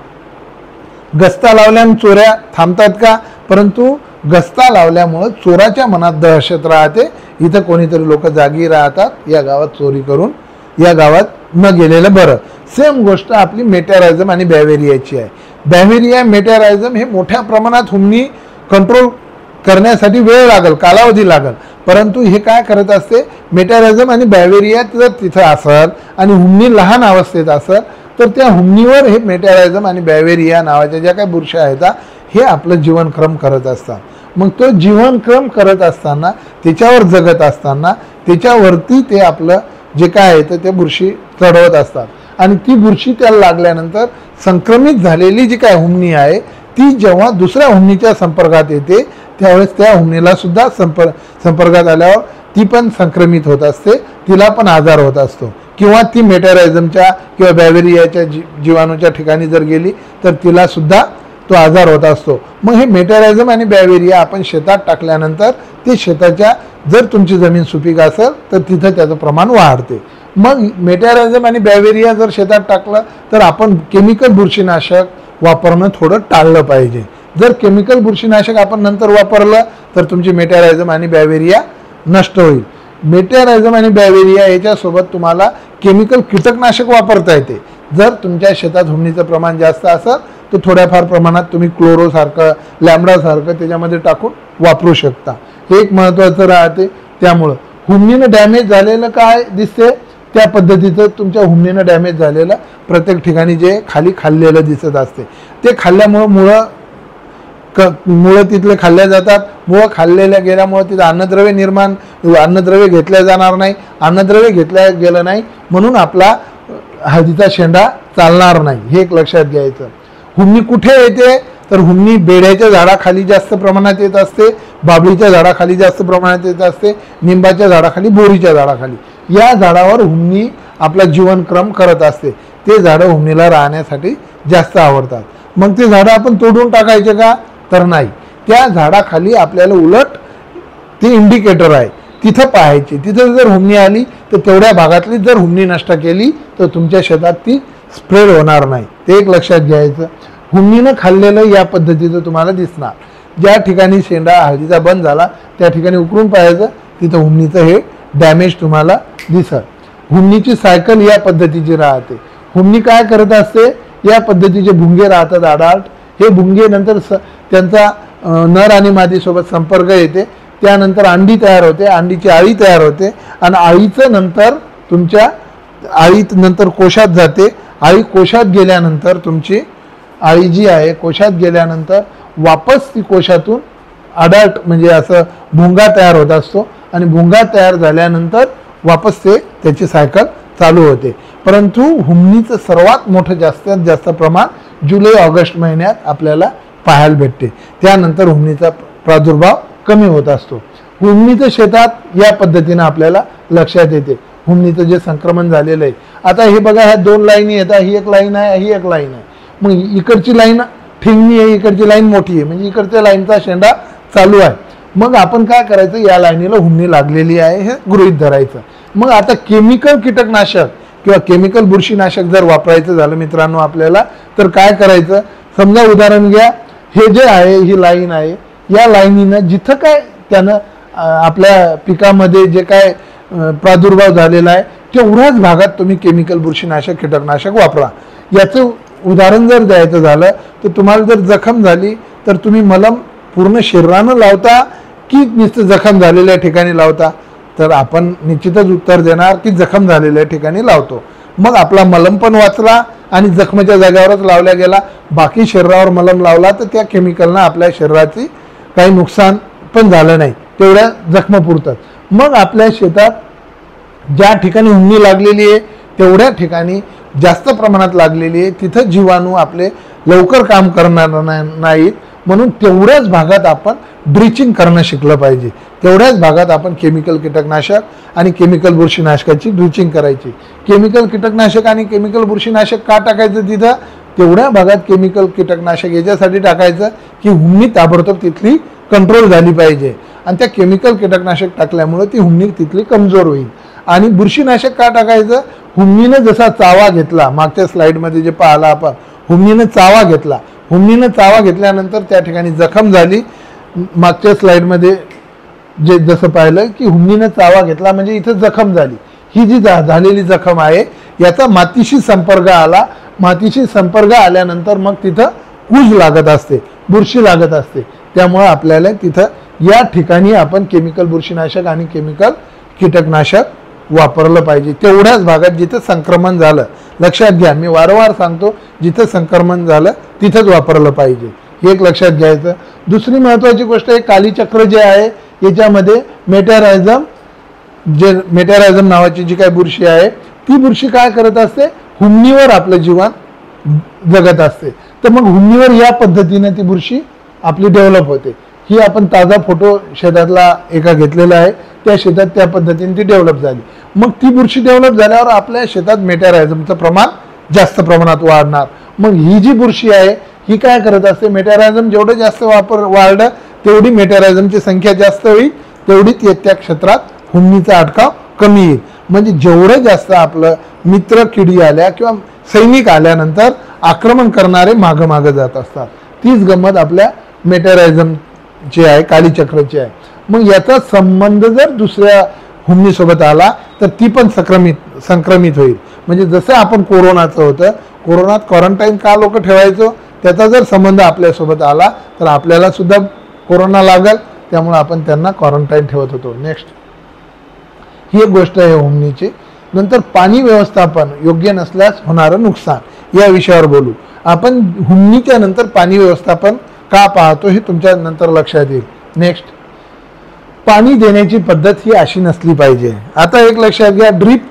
गस्ता लावल्याने चोऱ्या थांबतात का? परंतु गस्ता लावल्यामुळं चोराच्या मनात दहशत राहते, इथं कोणीतरी लोक जागी राहतात, या गावात चोरी करून या गावात न गेलेलं बरं. सेम गोष्ट आपली मेटॅरायझम आणि बॅव्हेरियाची आहे. बॅव्हेरिया मेटॅरायझम हे मोठ्या प्रमाणात हुमणी कंट्रोल करण्यासाठी वेळ लागेल, कालावधी लागेल. परंतु हे काय करत असते, मेटॅरायझम आणि बॅव्हेरिया जर तिथं असेल आणि हुमणी लहान अवस्थेत असेल तर त्या हुमणीवर हे मेटॅरायझम आणि बॅव्हेरिया नावाच्या ज्या काही बुरशी आहेत हे आपलं जीवनक्रम करत असतात. मग तो जीवनक्रम करत असताना, त्याच्यावर जगत असताना, त्याच्यावरती ते आपलं जे काय आहे तर ते बुरशी चढवत असतात. आणि ती बुरशी त्याला लागल्यानंतर संक्रमित झालेली जी काय हुमणी आहे ती जेव्हा दुसऱ्या हुमणीच्या संपर्कात येते त्यावेळेस त्या हुमणीला सुद्धा संपर्कात आल्यावर ती पण संक्रमित होत असते, तिला पण आजार होत असतो. किंवा ती मेटॅरायझमच्या किंवा बॅव्हेरियाच्या जीवाणूच्या ठिकाणी जर गेली तर तिला सुद्धा तो आजार होत असतो. मग हे मेटॅरायझम आणि बॅव्हेरिया आपण शेतात टाकल्यानंतर ते शेताच्या, जर तुमची जमीन सुपीक असेल तर तिथं त्याचं प्रमाण वाढते. मग मेटॅरायझम आणि बॅव्हेरिया जर शेतात टाकलं तर आपण केमिकल बुरशीनाशक वापरणं थोडं टाळलं पाहिजे. जर केमिकल बुरशीनाशक आपण नंतर वापरलं तर तुमची मेटॅरायझम आणि बॅव्हेरिया नष्ट होईल. मेटॅरायझम आणि बॅव्हेरिया याच्यासोबत तुम्हाला केमिकल कीटकनाशक वापरता येते. जर तुमच्या शेतात हुमणीचं प्रमाण जास्त असेल तर थोड्याफार प्रमाणात तुम्ही क्लोरोसारखं, लॅम्बडासारखं त्याच्यामध्ये टाकून वापरू शकता. हे एक महत्त्वाचं राहते. त्यामुळं हुमणीनं डॅमेज झालेलं काय दिसते, त्या पद्धतीचं तुमच्या हुमणीनं डॅमेज झालेलं प्रत्येक ठिकाणी जे खाली खाल्लेलं दिसत असते. ते खाल्ल्यामुळं मुळं तिथले खाल्ल्या जातात. मुळं खाल्लेल्या गेल्यामुळं तिथं अन्नद्रव्य घेतल्या जाणार नाही. अन्नद्रव्य घेतल्या गेलं नाही म्हणून आपला हळदीचा शेंडा चालणार नाही. हे एक लक्षात घ्यायचं. हुमणी कुठे येते तर हुमणी बेड्याच्या झाडाखाली जास्त प्रमाणात येत असते, बाबळीच्या झाडाखाली जास्त प्रमाणात येत असते, निंबाच्या झाडाखाली, बोरीच्या झाडाखाली. या झाडावर हुमणी आपला जीवनक्रम करत असते. ते झाडं हुमणीला राहण्यासाठी जास्त आवडतात. मग ते झाडं आपण तोडून टाकायचे का तर नाही. त्या झाडाखाली आपल्याला उलट ते इंडिकेटर आहे, तिथं पाहायचे. तिथं जर हुमणी आली तर तेवढ्या भागातली जर हुमणी नष्ट केली तर तुमच्या शेतात ती स्प्रेड होणार नाही. ते एक लक्षात घ्यायचं. हुमणीनं खाल्लेलं या पद्धतीचं तुम्हाला दिसणार. ज्या ठिकाणी शेंडा हळदीचा बंद झाला त्या ठिकाणी उकरून पाहायचं, तिथं हुमणीचं हे डॅमेज तुम्हाला दिसत. हुमणीची सायकल या पद्धतीची राहते. हुमणी काय करत असते, या पद्धतीचे भुंगे राहतात आडाआड. हे भुंगे नंतर त्यांचा नर आणि मादीसोबत संपर्क येते, त्यानंतर अंडी तयार होते, अंडीची आळी तयार होते आणि आळीचं नंतर तुमच्या नंतर कोशात जाते. आळी कोशात गेल्यानंतर तुमची आळी जी आहे कोशात गेल्यानंतर वापस ती कोशातून अडल्ट म्हणजे असं भुंगा तयार होत असतो आणि भुंगा तयार झाल्यानंतर वापस त्याची सायकल चालू होते. परंतु हुमणीचं सर्वात मोठं जास्तीत जास्त प्रमाण जुलै ऑगस्ट महिन्यात आपल्याला पाहायला भेटते. त्यानंतर हुमणीचा प्रादुर्भाव कमी होत असतो. हुमणीचं शेतात या पद्धतीनं आपल्याला लक्षात येते हुमणीचं जे संक्रमण झालेलं आहे. आता हे बघा, ह्या दोन लाईनी येतात, ही एक लाईन आहे, ही एक लाईन आहे. मग इकडची लाईन ठिंगणी आहे, इकडची लाईन मोठी आहे, म्हणजे इकडच्या लाईनचा शेंडा चालू आहे. मग आपण काय करायचं, या लाईनीला हुमणी लागलेली आहे हे गृहीत धरायचं. मग आता केमिकल कीटकनाशक किंवा केमिकल बुरशीनाशक जर वापरायचं झालं मित्रांनो आपल्याला, तर काय करायचं, समजा उदाहरण घ्या, हे जे आहे ही लाईन आहे, या लाईनीनं जिथं काय त्यानं आपल्या पिकामध्ये जे काय प्रादुर्भाव झालेला आहे तेवढ्याच भागात तुम्ही केमिकल बुरशीनाशक कीटकनाशक वापरा. याचं उदाहरण जर द्यायचं झालं तर तुम्हाला जर जखम झाली तर तुम्ही मलम पूर्ण शरीरानं लावता की नुसतं जखम झालेल्या ठिकाणी लावता, तर आपण निश्चितच उत्तर देणार की जखम झालेल्या ठिकाणी लावतो. मग आपला मलम पण वाचला आणि जखमेच्या जागेवरच लावला गेला. बाकी शरीरावर मलम लावला तर त्या केमिकलनं आपल्या शरीराची काही नुकसान पण झालं नाही, तेवढ्या जखमा पुरतात. मग आपल्या शेतात ज्या ठिकाणी हुमणी लागलेली आहे तेवढ्या ठिकाणी जास्त प्रमाणात लागलेली आहे, तिथं जीवाणू आपले लवकर काम करणार नाहीत, म्हणून तेवढ्याच भागात आपण ड्रिचिंग करणं शिकलं पाहिजे. तेवढ्याच भागात आपण केमिकल कीटकनाशक आणि केमिकल बुरशीनाशकाची ड्रिचिंग करायची. केमिकल कीटकनाशक आणि केमिकल बुरशीनाशक का टाकायचं तिथं? तेवढ्या भागात केमिकल कीटकनाशक याच्यासाठी टाकायचं की हुमणी ताबडतोब तिथली कंट्रोल झाली पाहिजे, आणि त्या केमिकल कीटकनाशक टाकल्यामुळे ती हुमणी तिथली कमजोर होईल. आणि बुरशीनाशक का टाकायचं? हुमणीनं जसा चावा घेतला, मागच्या स्लाईडमध्ये जे पाहिला आपण, हुमणीनं चावा घेतला, हुमणीनं चावा घेतल्यानंतर त्या ठिकाणी जखम झाली. मागच्या स्लाईडमध्ये जे जसं पाहिलं की हुमणीनं चावा घेतला म्हणजे इथं जखम झाली. ही जी झालेली जखम आहे याचा मातीशी संपर्क आला, मातीशी संपर्क आल्यानंतर मग तिथं कूज लागत असते, बुरशी लागत असते. त्यामुळे आपल्याला तिथं या ठिकाणी आपण केमिकल बुरशीनाशक आणि केमिकल कीटकनाशक वापरलं पाहिजे. तेवढ्याच भागात जिथं संक्रमण झालं, लक्षात घ्या, मी वारंवार सांगतो, जिथं संक्रमण झालं तिथंच वापरलं पाहिजे, हे एक लक्षात घ्यायचं. दुसरी महत्त्वाची गोष्ट आहे, कालीचक्र जे आहे याच्यामध्ये मेटॅरायझम नावाची जी काही बुरशी आहे ती बुरशी काय करत असते? हुमणीवर आपलं जीवन जगत असते. तर मग हुमणीवर या पद्धतीने ती बुरशी आपली डेव्हलप होते. ही आपण ताजा फोटो शेतातला एका घेतलेला आहे, त्या शेतात त्या पद्धतीने ती डेव्हलप झाली. मग ती बुरशी डेव्हलप झाल्यावर आपल्या शेतात मेटॅरायझमचं प्रमाण जास्त प्रमाणात वाढणार. मग ही जी बुरशी आहे ही काय करत असते? मेटॅरायझम जेवढं जास्त वाढलं तेवढी मेटॅरायझमची संख्या जास्त होईल, तेवढी त्या क्षेत्रात हुमणीचा अटकाव कमी येईल. म्हणजे जेवढं जास्त आपलं मित्र किडी आल्या किंवा सैनिक आल्यानंतर आक्रमण करणारे मागं मागं जात असतात. तीच गंमत आपल्या मेटॅरायझमची आहे, कालीचक्राची आहे. मग याचा संबंध जर दुसऱ्या हुमणीसोबत आला तर ती पण संक्रमित होईल. म्हणजे जसं आपण कोरोनाचं होतं, कोरोनात क्वारंटाईन का लोक ठेवायचो, त्याचा जर संबंध आपल्यासोबत आला तर आपल्याला सुद्धा कोरोना लागेल, त्यामुळे आपण त्यांना क्वारंटाईन ठेवत होतो. नेक्स्ट, ही एक गोष्ट आहे हुमणीची. नंतर पाणी व्यवस्थापन योग्य नसल्यास होणारं नुकसान, या विषयावर बोलू आपण. हुमणीच्या नंतर पाणी व्यवस्थापन का पाहतो हे तुमच्या नंतर लक्षात येईल. नेक्स्ट, पाणी देण्याची पद्धत ही अशी नसली पाहिजे. आता एक लक्षात घ्या, ड्रीप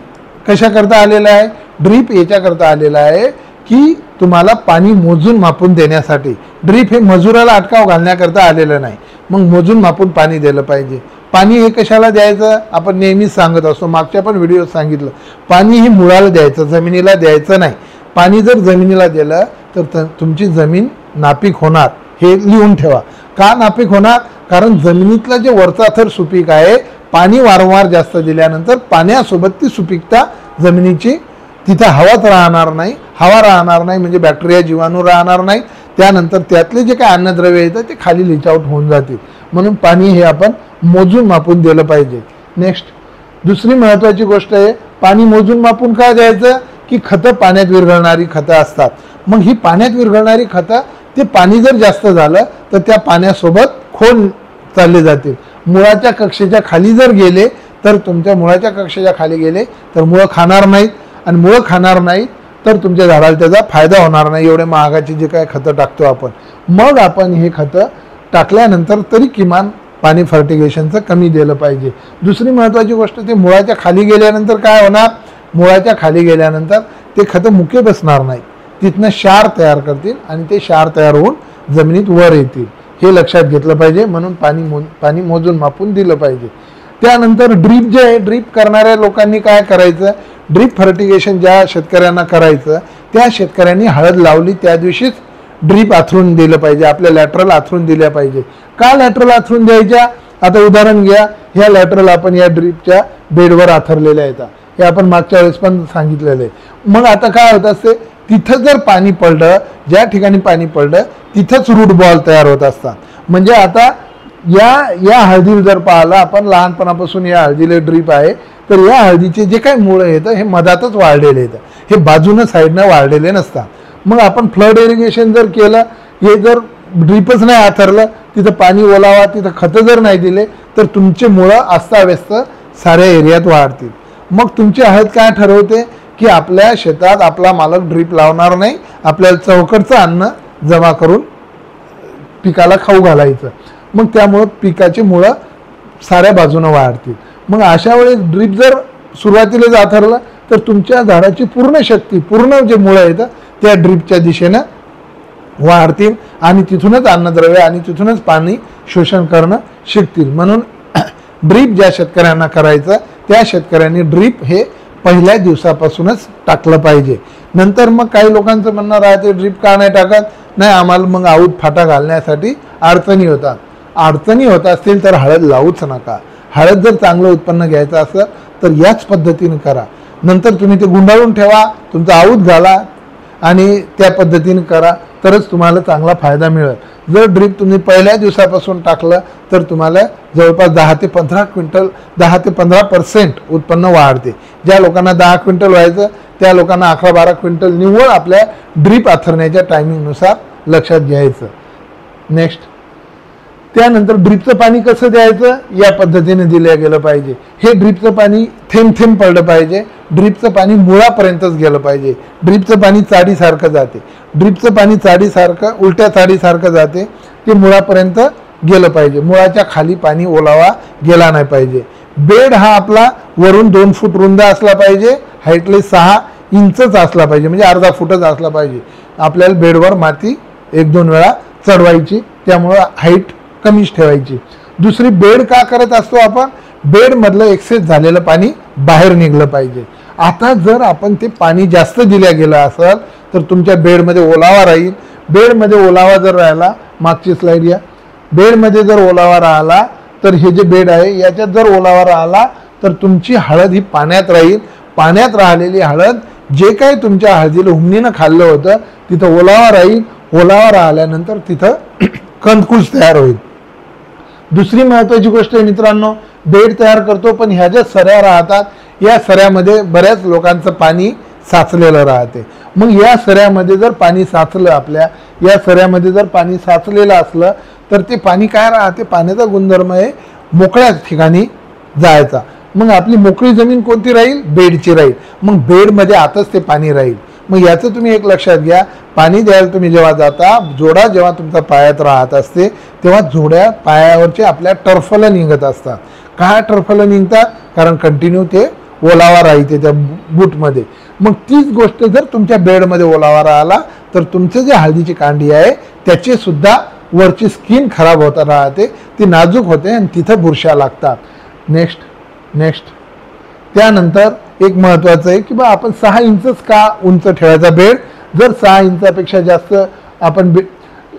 कशा करता आलेला आहे? ड्रीप याच्याकरता आलेला आहे की तुम्हाला पाणी मोजून मापून देण्यासाठी. ड्रीप हे मजुराला अटकाव घालण्याकरता आलेलं नाही. मग मोजून मापून पाणी दिलं पाहिजे. पाणी हे कशाला द्यायचं? आपण नेहमीच सांगत असतो, मागच्या पण व्हिडिओत सांगितलं, पाणी हे मुळाला द्यायचं, जमिनीला द्यायचं नाही. पाणी जर जमिनीला दिलं तर तुमची जमीन नापीक होणार, हे लिहून ठेवा. का नापीक होणार? कारण जमिनीतला जे वरचा थर सुपीक आहे, पाणी वारंवार जास्त दिल्यानंतर पाण्यासोबत ती सुपीकता जमिनीची, तिथं हवाच राहणार नाही. हवा राहणार नाही म्हणजे बॅक्टेरिया, जीवाणू राहणार नाही. त्यानंतर त्यातले जे काही अन्नद्रव्य येतं ते खाली लीच आउट होऊन जातील. म्हणून पाणी हे आपण मोजून मापून दिलं पाहिजे. नेक्स्ट, दुसरी महत्त्वाची गोष्ट आहे, पाणी मोजून मापून का द्यायचं? की खतं पाण्यात विरघळणारी खतं असतात. मग ही पाण्यात विरघळणारी खतं, ते पाणी जर जास्त झालं तर त्या पाण्यासोबत खोल चालले जातील. मुळाच्या कक्षेच्या खाली जर गेले तर, तुमच्या मुळाच्या कक्षेच्या खाली गेले तर मुळं खाणार नाहीत, आणि मुळं खाणार नाहीत तर तुमच्या झाडाला त्याचा फायदा होणार नाही. एवढे महागाची जे काय खतं टाकतो आपण, मग आपण हे खतं टाकल्यानंतर तरी किमान पाणी फर्टिगेशनचं कमी दिलं पाहिजे. दुसरी महत्त्वाची गोष्ट, ते मुळाच्या खाली गेल्यानंतर काय होणार? मुळाच्या खाली गेल्यानंतर ते खतं मुके बसणार नाहीत, तिथनं क्षार तयार करतील आणि ते क्षार तयार होऊन जमिनीत वर येतील. हे लक्षात घेतलं पाहिजे. म्हणून पाणी मोजून मापून दिलं पाहिजे. त्यानंतर ड्रीप जे आहे, ड्रीप करणाऱ्या लोकांनी काय करायचं? ड्रीप फर्टिगेशन ज्या शेतकऱ्यांना करायचं त्या शेतकऱ्यांनी हळद लावली त्या दिवशीच ड्रीप आथरून दिलं पाहिजे, आपल्या लॅटरल आथरून दिल्या पाहिजे. का लॅटरल आथरून द्यायच्या? आता उदाहरण घ्या, ह्या लॅटरल आपण या ड्रीपच्या बेडवर आथरलेल्या आहेत, हे आपण मागच्या वेळेस पण सांगितलेलं आहे. मग आता काय होत असते, तिथं जर पाणी पडलं, ज्या ठिकाणी पाणी पडलं तिथंच रूट बॉल तयार होत असतात. म्हणजे आता या हळदीला जर पाहिलं आपण, लहानपणापासून या हळदीला ड्रीप आहे, तर या हळदीचे जे काही मुळं येतं हे मधातच वाढलेले येतं, हे बाजूनं साईडनं वाढलेले नसतात. मग आपण फ्लड इरिगेशन जर केलं, हे जर ड्रीपच नाही आथरलं, तिथं पाणी ओलावा, तिथं खतं जर नाही दिले तर तुमचे मुळं अस्ताव्यस्त साऱ्या एरियात वाढतील. मग तुमची हळद काय ठरवते की आपल्या शेतात आपला मालक ड्रीप लावणार नाही, आपल्याला चौकडचं अन्न जमा करून पिकाला खाऊ घालायचं. मग त्यामुळं पिकाची मुळं साऱ्या बाजूनं वाढतील. मग अशा वेळेस ड्रीप जर सुरुवातीलाच आथरलं तर तुमच्या झाडाची पूर्ण शक्ती, पूर्ण जे मुळं आहेत त्या ड्रीपच्या दिशेनं वाढतील आणि तिथूनच अन्नद्रव्य आणि तिथूनच पाणी शोषण करणं शिकतील. म्हणून ड्रीप ज्या शेतकऱ्यांना करायचं त्या शेतकऱ्यांनी ड्रीप हे पहिल्या दिवसापासूनच टाकलं पाहिजे. नंतर मग काही लोकांचं म्हणणं राहते ड्रीप का नाही टाकत, नाही आम्हाला मग आऊत फाटा घालण्यासाठी अडचणी होतात. अडचणी होत असतील तर हळद लावूच नका. हळद जर चांगलं उत्पन्न घ्यायचं असेल तर याच पद्धतीने करा. नंतर तुम्ही ते गुंडाळून ठेवा, तुमचा आऊत घाला आणि त्या पद्धतीने करा, तरच तुम्हाला चांगला फायदा मिळेल. जर ड्रीप तुम्ही पहिल्या दिवसापासून टाकलं तर तुम्हाला जवळपास 10 ते 15 क्विंटल 10 ते 15% उत्पन्न वाढते. ज्या लोकांना 10 क्विंटल व्हायचं त्या लोकांना 11-12 क्विंटल निव्वळ आपल्या ड्रीप आथरण्याच्या टायमिंगनुसार लक्षात घ्यायचं. नेक्स्ट, त्यानंतर ड्रीपचं पाणी कसं द्यायचं या पद्धतीने दिलं गेलं पाहिजे. हे ड्रीपचं पाणी थेंब थेंब पडलं पाहिजे. ड्रीपचं पाणी मुळापर्यंतच गेलं पाहिजे. ड्रीपचं पाणी चाडीसारखं जाते. ड्रीपचं पाणी चाडीसारखं उलट्या चाडीसारखं जाते, ते मुळापर्यंत गेलं पाहिजे. मुळाच्या खाली पाणी ओलावा गेला नाही पाहिजे. बेड हा आपला वरून 2 फूट रुंद असला पाहिजे, हाईटले 6 इंचच असला पाहिजे, म्हणजे अर्धा फुटच असला पाहिजे. आपल्याला बेडवर माती 1-2 वेळा चढवायची, त्यामुळं हाईट कमीच ठेवायची. दुसरी, बेड का करत असतो आपण, बेडमधलं एक्सेस झालेलं पाणी बाहेर निघलं पाहिजे. आता जर आपण ते पाणी जास्त दिलं गेलं असेल तर तुमच्या बेडमध्ये ओलावा राहील. बेडमध्ये ओलावा जर राहिला, मागची स्लाईड या, बेडमध्ये जर ओलावा राहिला तर हे जे बेड आहे याच्यात जर ओलावा राहिला तर तुमची हळद ही पाण्यात राहील. पाण्यात राहिलेली हळद जे काही तुमच्या हळदीला हुमणीनं खाल्लं होतं तिथं ओलावा राहील. ओलावा राहिल्यानंतर तिथं कंदकुज तयार होईल. दुसरी महत्त्वाची गोष्ट आहे मित्रांनो, बेड तयार करतो पण ह्या ज्या सऱ्या राहतात या सऱ्यामध्ये बऱ्याच लोकांचं पाणी साचलेलं राहते. मग या सऱ्यामध्ये जर पाणी साचलं, आपल्या या सऱ्यामध्ये जर पाणी साचलेलं असलं तर ते पाणी काय राहते, पाण्याचा गुणधर्म आहे मोकळ्या ठिकाणी जायचा. मग आपली मोकळी जमीन कोणती राहील, बेडची राहील. मग बेडमध्ये आतच ते पाणी राहील. मग याचं तुम्ही एक लक्षात घ्या, पाणी द्यायला तुम्ही जेव्हा जाता, जोडा जेव्हा तुमचा पायात राहत असते तेव्हा जोड्या पायावरचे आपल्या टर्फलं निघत असतात. काय टर्फलं निघतात, कारण कंटिन्यू ते ओलावा राहते त्या बूटमध्ये. मग तीच गोष्ट जर तुमच्या बेडमध्ये ओलावा राहिला तर तुमचं जे हळदीची कांडी आहे त्याची सुद्धा वरची स्किन खराब होता राहते, ती नाजूक होते आणि तिथं बुरशा लागतात. नेक्स्ट त्यानंतर एक महत्त्वाचं आहे की बा आपण 6 इंचच का उंच ठेवायचा बेड. जर 6 इंचापेक्षा जास्त आपण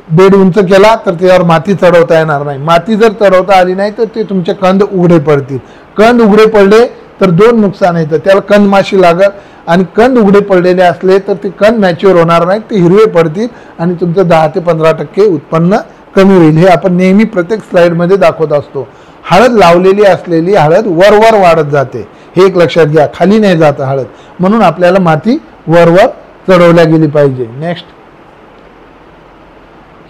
बेड उंच केला तर त्यावर माती चढवता येणार नाही. माती जर चढवता आली नाही तर ते तुमचे कंद उघडे पडतील. कंद उघडे पडले तर 2 नुकसान येतं, त्याला कंद माशी लागल आणि कंद उघडे पडलेले असले तर ते कंद मॅच्युअर होणार नाहीत, ते हिरवे पडतील आणि तुमचं 10 ते 15% उत्पन्न कमी होईल. हे आपण नेहमी प्रत्येक स्लाईडमध्ये दाखवत असतो. हळद लावलेली असलेली हळद वरवर वाढत जाते, हे एक लक्षात घ्या, खाली नाही जात हळद. म्हणून आपल्याला माती वरवर चढवल्या गेली पाहिजे. नेक्स्ट,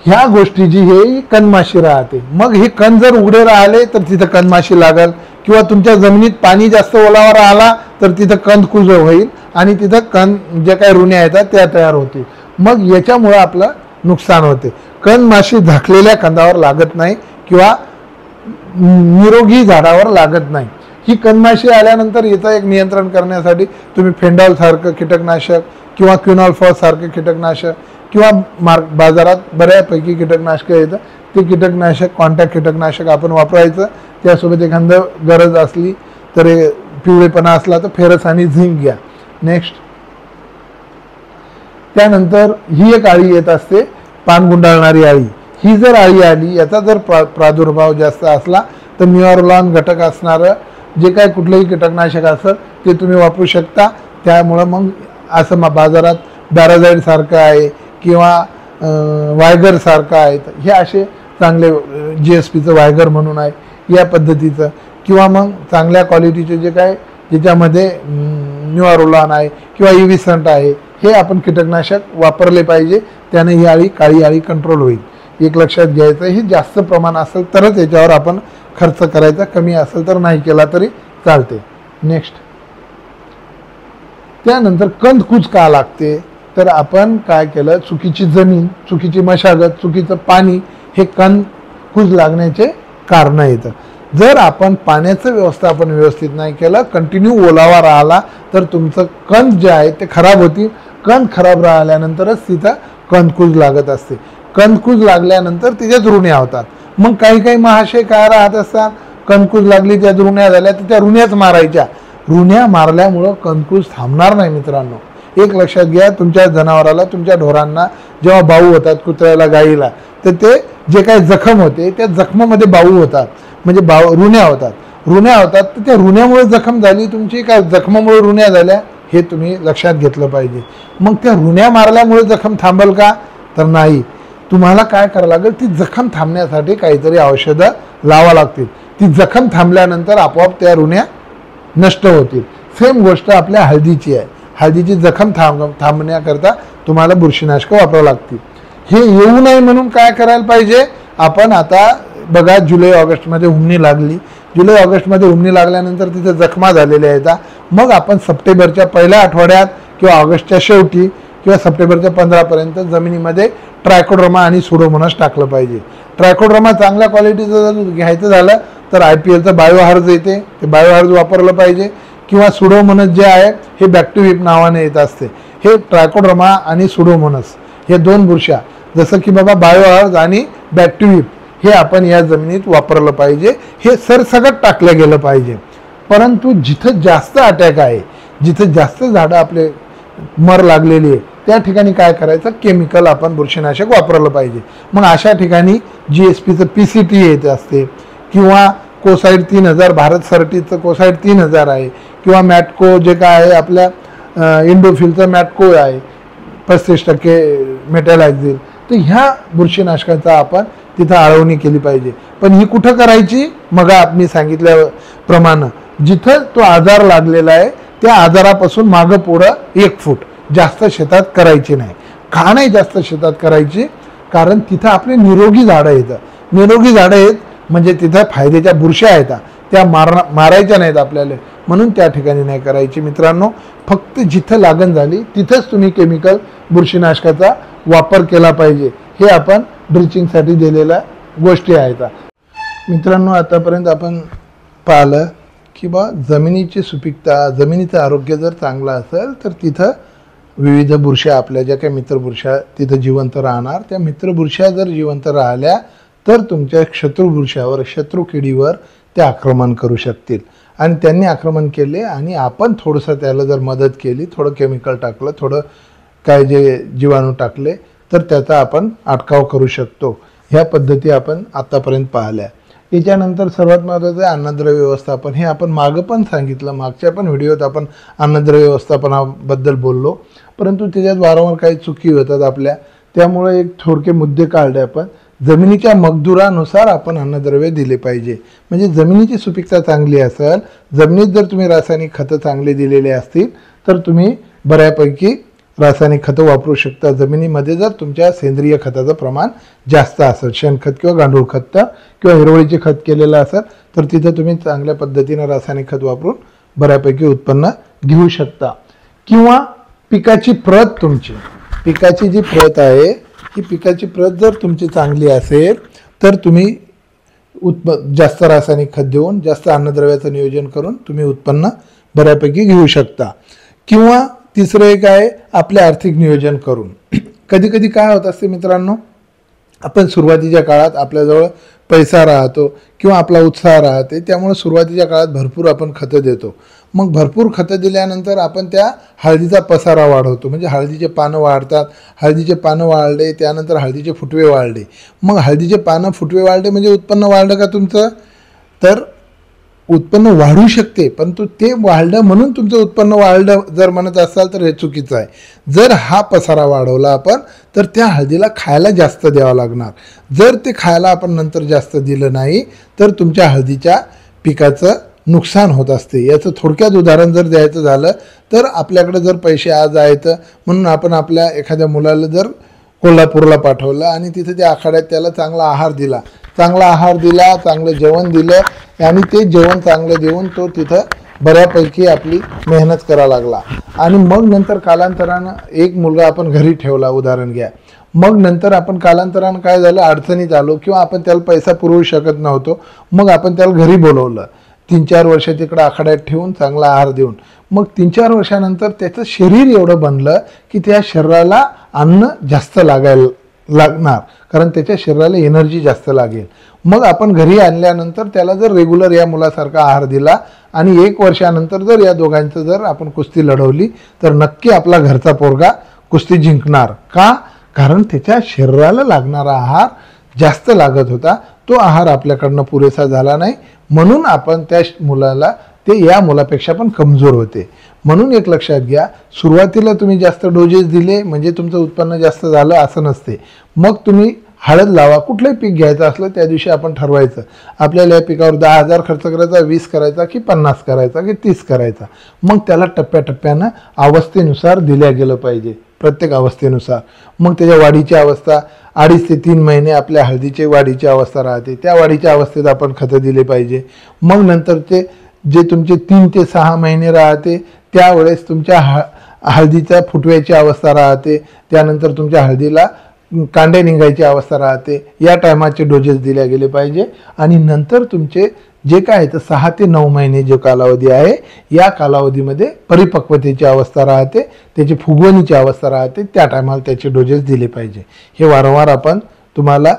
ह्या गोष्टीची हे कंदमाशी राहते. मग हे कंद जर उघडे राहिले तर तिथं कंदमाशी लागल, किंवा तुमच्या जमिनीत पाणी जास्त ओलावा राहिला तर तिथं कंदकुज होईल आणि तिथं कंद जे काही रुण्या येतात त्या तयार होतील. मग याच्यामुळं आपलं नुकसान होते. कंदमाशी झाकलेल्या कंदावर लागत नाही किंवा निरोगी झाडावर लागत नाही. ही कंदमाशी आल्यानंतर याचं एक नियंत्रण करण्यासाठी तुम्ही फेंडॉल सारखं कीटकनाशक किंवा क्विनॉल्फॉस सारखं कीटकनाशक किंवा बाजारात बऱ्यापैकी कीटकनाशकं येतं, ते कीटकनाशक कॉन्टॅक्ट कीटकनाशक आपण वापरायचं. त्यासोबत एखादं गरज असली तर पिवळेपणा असला तर फेरस आणि झिंक घ्या. नेक्स्ट, त्यानंतर ही एक अळी येत असते, पान गुंडाळणारी अळी. ही जर अळी आली, याचा जर प्रादुर्भाव जास्त असला तर म्युआरोलॉन घटक असणारं जे काय कुठलंही कीटकनाशक असेल ते तुम्ही वापरू शकता. त्यामुळं मग असं बाजारात बॅराझाईड सारखं आहे किंवा वायगर सारखं आहे, हे असे चांगले GSPचं वायगर म्हणून आहे या पद्धतीचं, किंवा मग चांगल्या क्वालिटीचे जे काय ज्याच्यामध्ये म्युआरोलॉन आहे किंवा इव्हिसंट आहे, हे आपण कीटकनाशक वापरले पाहिजे. त्याने ही अळी, काळी अळी कंट्रोल होईल. एक लक्षात घ्यायचं, हे जास्त प्रमाण असेल तरच याच्यावर आपण खर्च करायचा, कमी असेल तर नाही केला तरी चालते. नेक्स्ट, त्यानंतर कंदकुज का लागते, तर आपण काय केलं, चुकीची जमीन, चुकीची मशागत, चुकीचं पाणी, हे कंदकुज लागण्याचे कारण येतं. जर आपण पाण्याचं व्यवस्थापन व्यवस्थित नाही केलं, कंटिन्यू ओलावा राहिला तर तुमचं कंद जे आहे ते खराब होतील. कंद खराब राहिल्यानंतरच तिथं कंदकूज लागत असते. कंदकूज लागल्यानंतर तिच्यात रुण्या होतात. मग काही महाशय काय राहत असतात, कंदकूज लागली त्यात रुण्या झाल्या तर त्या रुण्याच मारायच्या. रुण्या मारल्यामुळं कंदकूज थांबणार नाही मित्रांनो. एक लक्षात घ्या, तुमच्या जनावराला, तुमच्या ढोरांना जेव्हा बाऊ होतात, कुत्र्याला, गाईला, तर ते जे काही जखम होते त्या जखमामध्ये बाऊ होतात, म्हणजे रुण्या होतात. तर त्या रुण्यामुळे जखम झाली तुमची, काय जखमामुळे रुण्या झाल्या, हे तुम्ही लक्षात घेतलं पाहिजे. मग त्या रुण्या मारल्यामुळे जखम थांबल का, तर नाही. तुम्हाला काय करावं लागेल, ती जखम थांबण्यासाठी काहीतरी औषधं लावा लागतील. ती जखम थांबल्यानंतर आपोआप त्या रुण्या नष्ट होतील. सेम गोष्ट आपल्या हळदीची आहे. हळदीची जखम थांबण्याकरता तुम्हाला बुरशीनाशक वापरावं लागतील. हे येऊ नये म्हणून काय करायला पाहिजे, आपण आता बघा जुलै ऑगस्टमध्ये हुमणी लागली. जुलै ऑगस्टमध्ये हुमणी लागल्यानंतर तिथे जखमा झालेल्या आहेत. मग आपण सप्टेंबरच्या पहिल्या आठवड्यात किंवा ऑगस्टच्या शेवटी किंवा सप्टेंबरच्या 15पर्यंत जमिनीमध्ये ट्रायकोडर्मा आणि सुडोमोनास टाकलं पाहिजे. ट्रायकोडर्मा चांगल्या क्वालिटीचं जर घ्यायचं झालं तर IPLचं बायोहार्ज येते, ते बायोहार्ज वापरलं पाहिजे. किंवा सुडोमोनस जे आहे हे बॅक्टेरिया नावाने येत असते. हे ट्रायकोडर्मा आणि सुडोमोनस हे दोन बुरशा, जसं की बाबा बायोहार्ज आणि बॅक्टेरिया, हे आपण या जमिनीत वापरलं पाहिजे. हे सरसकट टाकलं गेलं पाहिजे. परंतु जिथं जास्त अटॅक आहे, जिथं जास्त झाडं आपले मर लागलेली आहे, त्या ठिकाणी काय करायचं, केमिकल आपण बुरशीनाशक वापरलं पाहिजे. मग अशा ठिकाणी GSPचं PCT येत असते, किंवा कोसाईड 3000, भारत सर्टीचं कोसाईड 3000 आहे, किंवा मॅटको जे काय आहे आपल्या इंडोफिलचं मॅटको आहे 35% मेटॅलायझिल. तर ह्या बुरशीनाशकाचा आपण तिथं आळवणी केली पाहिजे. पण ही कुठं करायची, मग मी सांगितल्याप्रमाणे जिथं तो आजार लागलेला आहे त्या आजारापासून मागं पुढं 1 फूट जास्त शेतात करायची नाही. का नाही जास्त शेतात करायची, कारण तिथं आपले निरोगी झाडं येतं. निरोगी झाडं आहेत म्हणजे तिथं फायद्याच्या बुरश्या आहेत, त्या मारायच्या नाहीत आपल्याला, म्हणून त्या ठिकाणी नाही करायची. मित्रांनो, फक्त जिथं लागण झाली तिथंच तुम्ही केमिकल बुरशीनाशकाचा वापर केला पाहिजे. हे आपण ड्रिचिंगसाठी दिलेल्या गोष्टी आहेत. मित्रांनो, आतापर्यंत आपण पाहिलं की जमिनीची सुपीकता, जमिनीचं आरोग्य जर चांगलं असेल तर तिथं विविध बुरश्या, आपल्या ज्या काही मित्रबुरश्या तिथं जिवंत राहणार. त्या मित्रबुरश्या जर जिवंत राहिल्या तर तुमच्या शत्रुबुरश्यावर, शत्रुकिडीवर ते आक्रमण करू शकतील. आणि त्यांनी आक्रमण केले आणि आपण थोडंसं त्याला जर मदत केली, थोडं केमिकल टाकलं, थोडं काय जे जीवाणू टाकले, तर त्याचा आपण अटकाव करू शकतो. ह्या पद्धती आपण आतापर्यंत पाहिल्या. याच्यानंतर सर्वात महत्त्वाचं आहे अन्नद्रव्य व्यवस्थापन. हे आपण मागं पण सांगितलं, मागच्या पण व्हिडिओत आपण अन्नद्रव्य व्यवस्थापनाबद्दल बोललो, परंतु त्याच्यात वारंवार काही चुकी होतात आपल्या. त्यामुळे एक थोडके मुद्दे काढले आपण. जमिनीच्या मजदुरानुसार आपण अन्नद्रव्य दिले पाहिजे. म्हणजे जमिनीची सुपीकता चांगली असेल, जमिनीत जर तुम्ही रासायनिक खतं चांगली दिलेली असतील तर तुम्ही बऱ्यापैकी रासायनिक खतं वापरू शकता. जमिनीमध्ये जर तुमच्या सेंद्रिय खताचं प्रमाण जास्त असेल, शेणखत किंवा गांडूळ खत किंवा हिरवळीचे खत केलेलं असेल, तर तिथं तुम्ही चांगल्या पद्धतीनं रासायनिक खत वापरून बऱ्यापैकी उत्पन्न घेऊ शकता. किंवा पिकाची प्रत, तुमची पिकाची जी प्रत आहे, ही पिकाची प्रत जर तुमची चांगली असेल तर तुम्ही जास्त रासायनिक खत देऊन, जास्त अन्नद्रव्याचं नियोजन करून तुम्ही उत्पन्न बऱ्यापैकी घेऊ शकता. किंवा तिसरं एक आहे आपले आर्थिक नियोजन करून. कधी कधी काय होत असते मित्रांनो, आपण सुरुवातीच्या काळात आपल्याजवळ पैसा राहतो किंवा आपला उत्साह राहते, त्यामुळे सुरुवातीच्या काळात भरपूर आपण खतं देतो. मग भरपूर खतं दिल्यानंतर आपण त्या हळदीचा पसारा वाढवतो. म्हणजे हळदीचे पानं वाढतात, हळदीचे पानं वाढले, त्यानंतर हळदीचे फुटवे वाढले. मग हळदीचे पानं फुटवे वाढले म्हणजे उत्पन्न वाढलं का तुमचं, तर उत्पन्न वाढू शकते, परंतु ते वाढलं म्हणून तुमचं उत्पन्न वाढलं जर म्हणत असाल तर हे चुकीचं आहे. जर हा पसारा वाढवला आपण तर त्या हळदीला खायला जास्त द्यावं लागणार. जर ते खायला आपण नंतर जास्त दिलं नाही तर तुमच्या हळदीच्या पिकाचं नुकसान होत असते. याचं थोडक्यात उदाहरण जर द्यायचं झालं तर आपल्याकडे जर पैसे आज आहेत म्हणून आपण आपल्या एखाद्या मुलाला जर कोल्हापूरला पाठवलं आणि तिथे त्या आखाड्यात त्याला चांगला आहार दिला, चांगलं जेवण दिलं आणि ते जेवण चांगलं देऊन तो तिथं बऱ्यापैकी आपली मेहनत करायला लागला. आणि मग नंतर कालांतरानं एक मुलगा आपण घरी ठेवला, उदाहरण घ्या. मग नंतर आपण कालांतरानं काय झालं, अडचणीत आलो किंवा आपण त्याला पैसा पुरवू शकत नव्हतो, मग आपण त्याला घरी बोलवलं 3-4 वर्ष तिकडं आखाड्यात ठेवून चांगला आहार देऊन. मग 3-4 वर्षानंतर त्याचं शरीर एवढं बनलं की त्या शरीराला अन्न जास्त लागणार, कारण त्याच्या शरीराला एनर्जी जास्त लागेल. मग आपण घरी आणल्यानंतर त्याला जर रेग्युलर या मुलासारखा आहार दिला आणि 1 वर्षानंतर जर या दोघांचं जर आपण कुस्ती लढवली तर नक्की आपला घरचा पोरगा कुस्ती जिंकणार. का? कारण त्याच्या शरीराला लागणारा आहार जास्त लागत होता, तो आहार आपल्याकडनं पुरेसा झाला नाही, म्हणून आपण त्या मुलाला ते या मुलापेक्षा पण कमजोर होते. म्हणून एक लक्षात घ्या, सुरुवातीला तुम्ही जास्त डोजेस दिले म्हणजे तुमचं उत्पन्न जास्त झालं असं नसते. मग तुम्ही हळद लावा, कुठलंही पीक घ्यायचं असलं त्या दिवशी आपण ठरवायचं आपल्याला या पिकावर 10,000 खर्च करायचा, 20 करायचा की 50 करायचा की 30 करायचा. मग त्याला टप्प्याटप्प्यानं अवस्थेनुसार दिल्या गेलं पाहिजे, प्रत्येक अवस्थेनुसार. मग त्याच्या वाढीची अवस्था 2.5 ते 3 महिने आपल्या हळदीची वाढीची अवस्था राहते, त्या वाढीच्या अवस्थेत आपण खतं दिले पाहिजे. मग नंतरचे जे तुमचे 3 ते 6 महिने राहते त्यावेळेस तुमच्या हळदीच्या फुटव्याची अवस्था राहते, त्यानंतर तुमच्या हळदीला कांडे निघायची अवस्था राहते, या टायमाचे डोजेस दिले गेले पाहिजे. आणि नंतर तुमचे जे काय आहे तर 6 ते 9 महिने जो कालावधी आहे या कालावधीमध्ये परिपक्वतेची अवस्था राहते, त्याची फुगवणीची अवस्था राहते, त्या टायमाला त्याचे डोजेस दिले पाहिजे. हे वारंवार आपण तुम्हाला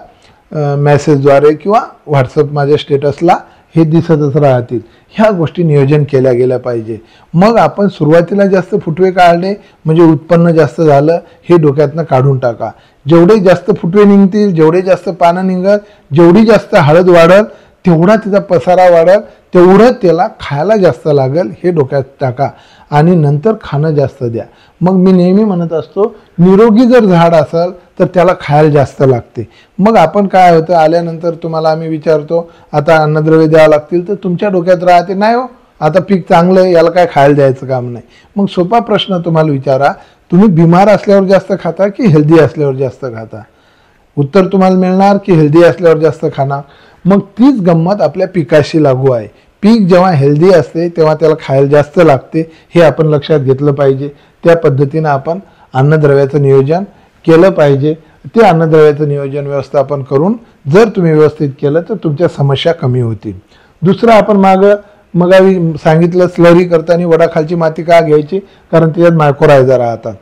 मेसेजद्वारे किंवा व्हॉट्सअप माझ्या स्टेटसला हे दिसतच राहतील. ह्या गोष्टी नियोजन केल्या गेल्या पाहिजे. मग आपण सुरुवातीला जास्त फुटवे काढले म्हणजे उत्पन्न जास्त झालं हे डोक्यातनं काढून टाका. जेवढे जास्त फुटवे निघतील, जेवढे जास्त पानं निघत, जेवढी जास्त हळद वाढल तेवढा तिचा पसारा वाढल, तेवढं त्याला खायला जास्त लागेल हे डोक्यात टाका आणि नंतर खाणं जास्त द्या. मग मी नेहमी म्हणत असतो, निरोगी जर झाड असेल तर त्याला खायला जास्त लागते. मग आपण काय होतं, आल्यानंतर तुम्हाला आम्ही विचारतो आता अन्नद्रव्य द्यावं लागतील, तर तुमच्या डोक्यात राहते नाही हो आता पीक चांगलं आहे याला काय खायला द्यायचं काम नाही. मग सोपा प्रश्न तुम्हाला विचारा, तुम्ही बिमार असल्यावर जास्त खाता की हेल्दी असल्यावर जास्त खाता? उत्तर तुम्हाला मिळणार की हेल्दी असल्यावर जास्त खाणार. मग तीच गंमत आपल्या पिकाशी लागू आहे. पीक जेव्हा हेल्दी असते तेव्हा त्याला खायला जास्त लागते, हे आपण लक्षात घेतलं पाहिजे. त्या पद्धतीनं आपण अन्नद्रव्याचं नियोजन केलं पाहिजे. ते अन्नद्रव्याचं नियोजन व्यवस्थापन करून जर तुम्ही व्यवस्थित केलं तर तुमच्या समस्या कमी होतील. दुसरं आपण मगावी सांगितलं स्लरी करताना वडाखालची माती का घ्यायची, कारण त्याच्यात मायक्रोरायझा राहतात.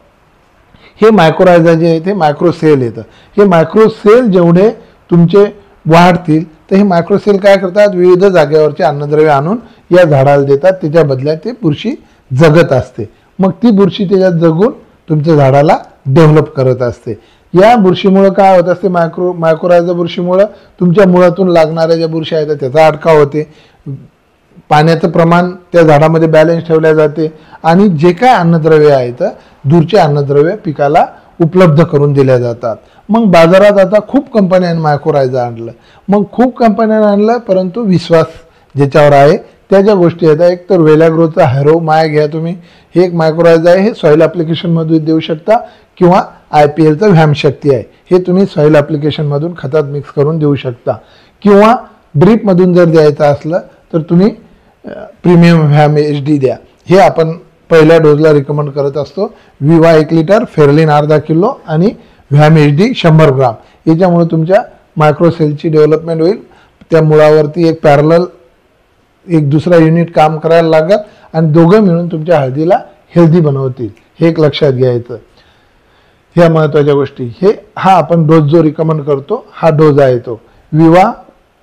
हे मायक्रोरायझा जे आहे ते मायक्रोसेल येतं. हे मायक्रोसेल जेवढे तुमचे वाढतील तर हे मायक्रोसेल काय करतात, विविध जागेवरचे अन्नद्रव्य आणून या झाडाला देतात, त्याच्या बदल्यात ते बुरशी जगत असते. मग ती बुरशी त्याच्यात जगून तुमच्या झाडाला डेव्हलप करत असते. या बुरशीमुळं काय होत असते, मायक्रोरायझा बुरशीमुळं तुमच्या मुळातून लागणाऱ्या ज्या बुरशी आहेत त्याचा अटकाव होते, पाण्याचं प्रमाण त्या झाडामध्ये बॅलन्स ठेवल्या जाते आणि जे काय अन्नद्रव्य आहेत दूरचे अन्नद्रव्य पिकाला उपलब्ध करून दिल्या जातात. मग बाजारात आता खूप कंपन्यांनी मायक्रोरायझा आणलं, मग खूप कंपन्यांनी आणलं, परंतु विश्वास ज्याच्यावर आहे त्या ज्या गोष्टी आहेत, एक तर वेलाग्रोचा हॅरो माय घ्या तुम्ही, हे एक मायक्रोरायझा आहे, हे सॉईल ॲप्लिकेशनमधून देऊ शकता किंवा IPLचं व्हॅम शक्ती आहे, हे तुम्ही सॉईल ॲप्लिकेशनमधून खतात मिक्स करून देऊ शकता. किंवा ड्रीपमधून जर द्यायचं असलं तर तुम्ही प्रीमियम व्हॅम HD द्या. हे आपण पहिल्या डोजला रिकमेंड करत असतो. विवा 1 लिटर, फेरलिन अर्धा किलो आणि व्हॅम HD 100 ग्राम. याच्यामुळे तुमच्या मायक्रोसेलची डेव्हलपमेंट होईल. त्या मुळावरती एक पॅरलल एक दुसरा युनिट काम करायला लागेल आणि दोघं मिळून तुमच्या हळदीला हेल्दी बनवतील. हे एक लक्षात घ्यायचं. ह्या महत्त्वाच्या गोष्टी. हा आपण डोस जो रिकमेंड करतो हा डोस आहे तो विवा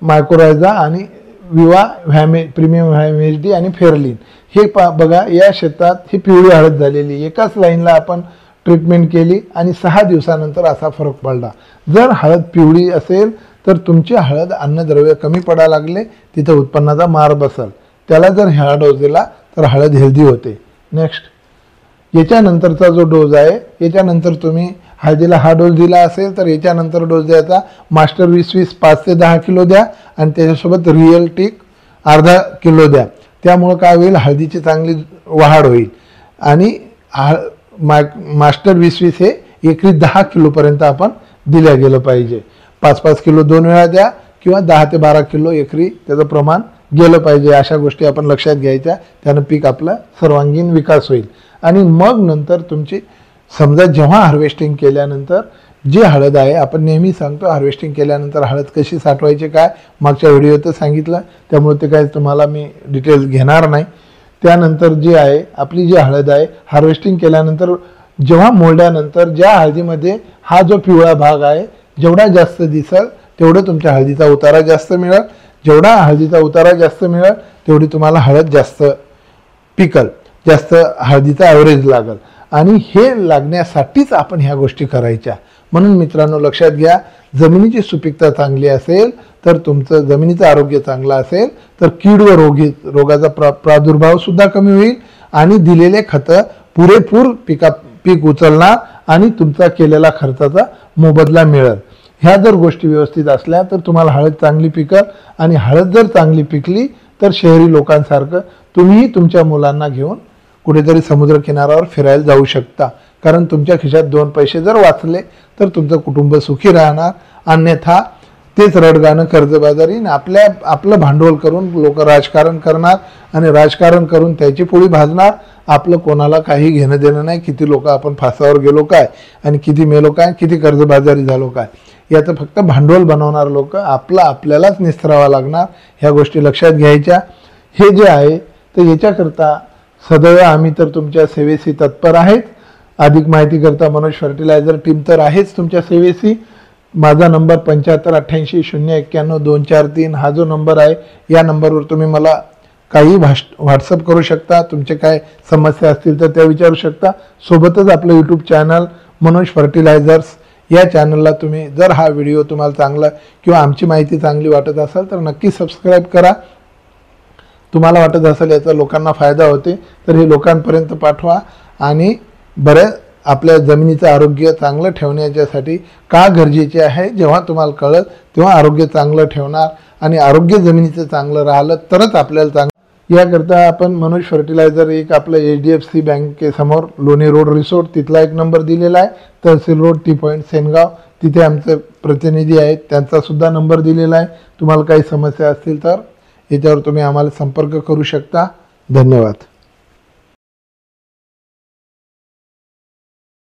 मायक्रोरायझा आणि विवा व्हॅम प्रीमियम व्हॅम HD आणि फेरलिन. हे बघा या शेतात ही पिवळी हळद झालेली, एकाच लाईनला आपण ट्रीटमेंट केली आणि 6 दिवसानंतर असा फरक पडला. जर हळद पिवळी असेल तर तुमची हळद अन्नद्रव्य कमी पडायला लागले, तिथं उत्पन्नाचा मार बसल. त्याला जर ह्या डोस दिला तर हळद हेल्दी होते. नेक्स्ट याच्यानंतरचा जो डोस आहे, याच्यानंतर तुम्ही हळदीला हा डोस दिला असेल तर याच्यानंतर डोस द्यायचा मास्टर 20-20 5 ते 10 किलो द्या आणि त्याच्यासोबत रिअल टिक अर्धा किलो द्या. त्यामुळं काय होईल, हळदीची चांगली वाढ होईल. आणि मास्टर 20-20 हे एकरी 10 किलोपर्यंत आपण दिल्या गेलं पाहिजे. 5-5 किलो 2 वेळा द्या किंवा 10 ते 12 किलो एकरी त्याचं प्रमाण गेलं पाहिजे. अशा गोष्टी आपण लक्षात घ्यायच्या, त्यानं पीक आपला सर्वांगीण विकास होईल. आणि मग नंतर तुमची समजा जेव्हा हार्वेस्टिंग केल्यानंतर जी हळद आहे, आपण नेहमी सांगतो हार्वेस्टिंग केल्यानंतर हळद कशी साठवायची काय, मागच्या व्हिडिओतच सांगितलं, त्यामुळे ते काय तुम्हाला मी डिटेल्स घेणार नाही. त्यानंतर जी आहे आपली जी हळद आहे, हार्वेस्टिंग केल्यानंतर जेव्हा मोडल्यानंतर ज्या हळदीमध्ये हा जो पिवळा भाग आहे जेवढा जास्त दिसेल तेवढं तुमच्या हळदीचा उतारा जास्त मिळेल. जेवढा हळदीचा उतारा जास्त मिळेल तेवढी तुम्हाला हळद जास्त पिकल, जास्त हळदीचा ॲव्हरेज लागेल. आणि हे लागण्यासाठीच आपण ह्या गोष्टी करायच्या. म्हणून मित्रांनो लक्षात घ्या, जमिनीची सुपीकता चांगली असेल तर तुमचं जमिनीचं आरोग्य चांगलं असेल तर कीड व रोगाचा प्रादुर्भाव सुद्धा कमी होईल आणि दिलेले खतं पुरेपूर पीक उचलणार आणि तुमचा केलेला खर्चाचा मोबदला मिळेल. ह्या जर गोष्टी व्यवस्थित असल्या तर तुम्हाला हळद चांगली पिकल. आणि हळद जर चांगली पिकली तर शहरी लोकांसारखं तुम्हीही तुमच्या मुलांना घेऊन कुठेतरी समुद्रकिनाऱ्यावर फिरायला जाऊ शकता. कारण तुमच्या खिशात 2 पैसे जर वाचले तर तुमचं कुटुंब सुखी राहणार. अन्यथा तेच रडगाणं कर्जबाजारी आपलं भांडवल करून लोक राजकारण करणार आणि राजकारण करून त्याची पोळी भाजणार. आपलं कोणाला काही घेणं देणं नाही. किती लोक आपण फासावर गेलो काय आणि किती मेलो काय, किती कर्जबाजारी झालो काय, याचं फक्त भांडवल बनवणार लोक. आपल्यालाच निस्तरावं लागणार. ह्या गोष्टी लक्षात घ्यायच्या. हे जे आहे तर याच्याकरता सदैव आम्ही तर तुमच्या सेवेशी तत्पर आहेत. अधिक माहिती करता मनोज फर्टिलायझर टीम तर आहेच तुमच्या सेवेशी. माझा नंबर 7588019243 हा जो नंबर आहे या नंबरवर तुम्ही मला काही व्हॉट्सअप करू शकता. तुमचे काय समस्या असतील तर त्या विचारू शकता. सोबतच आपलं यूट्यूब चॅनल मनोज फर्टिलायझर्स या चॅनलला तुम्ही जर हा व्हिडिओ तुम्हाला चांगला किंवा आमची माहिती चांगली वाटत असेल तर नक्की सबस्क्राईब करा. तुम्हाला वाटत असेल याचा लोकांना फायदा होते तर हे लोकांपर्यंत पाठवा. आणि बरं आपल्या जमिनीचं आरोग्य चांगलं ठेवण्याच्यासाठी का गरजेचे आहे जेव्हा तुम्हाला कळत तेव्हा आरोग्य चांगलं ठेवणार. आणि आरोग्य जमिनीचं चांगलं राहिलं तरच आपल्याला चांगलं. याकरता आपण मनोज फर्टिलायझर एक आपलं HDFC बँकेसमोर लोणी रोड रिसोर्ट तिथला एक नंबर दिलेला आहे. तहसील रोड टी पॉईंट सेनगाव तिथे आमचे प्रतिनिधी आहेत त्यांचा सुद्धा नंबर दिलेला आहे. तुम्हाला काही समस्या असतील तर याच्यावर तुम्ही आम्हाला संपर्क करू शकता. धन्यवाद.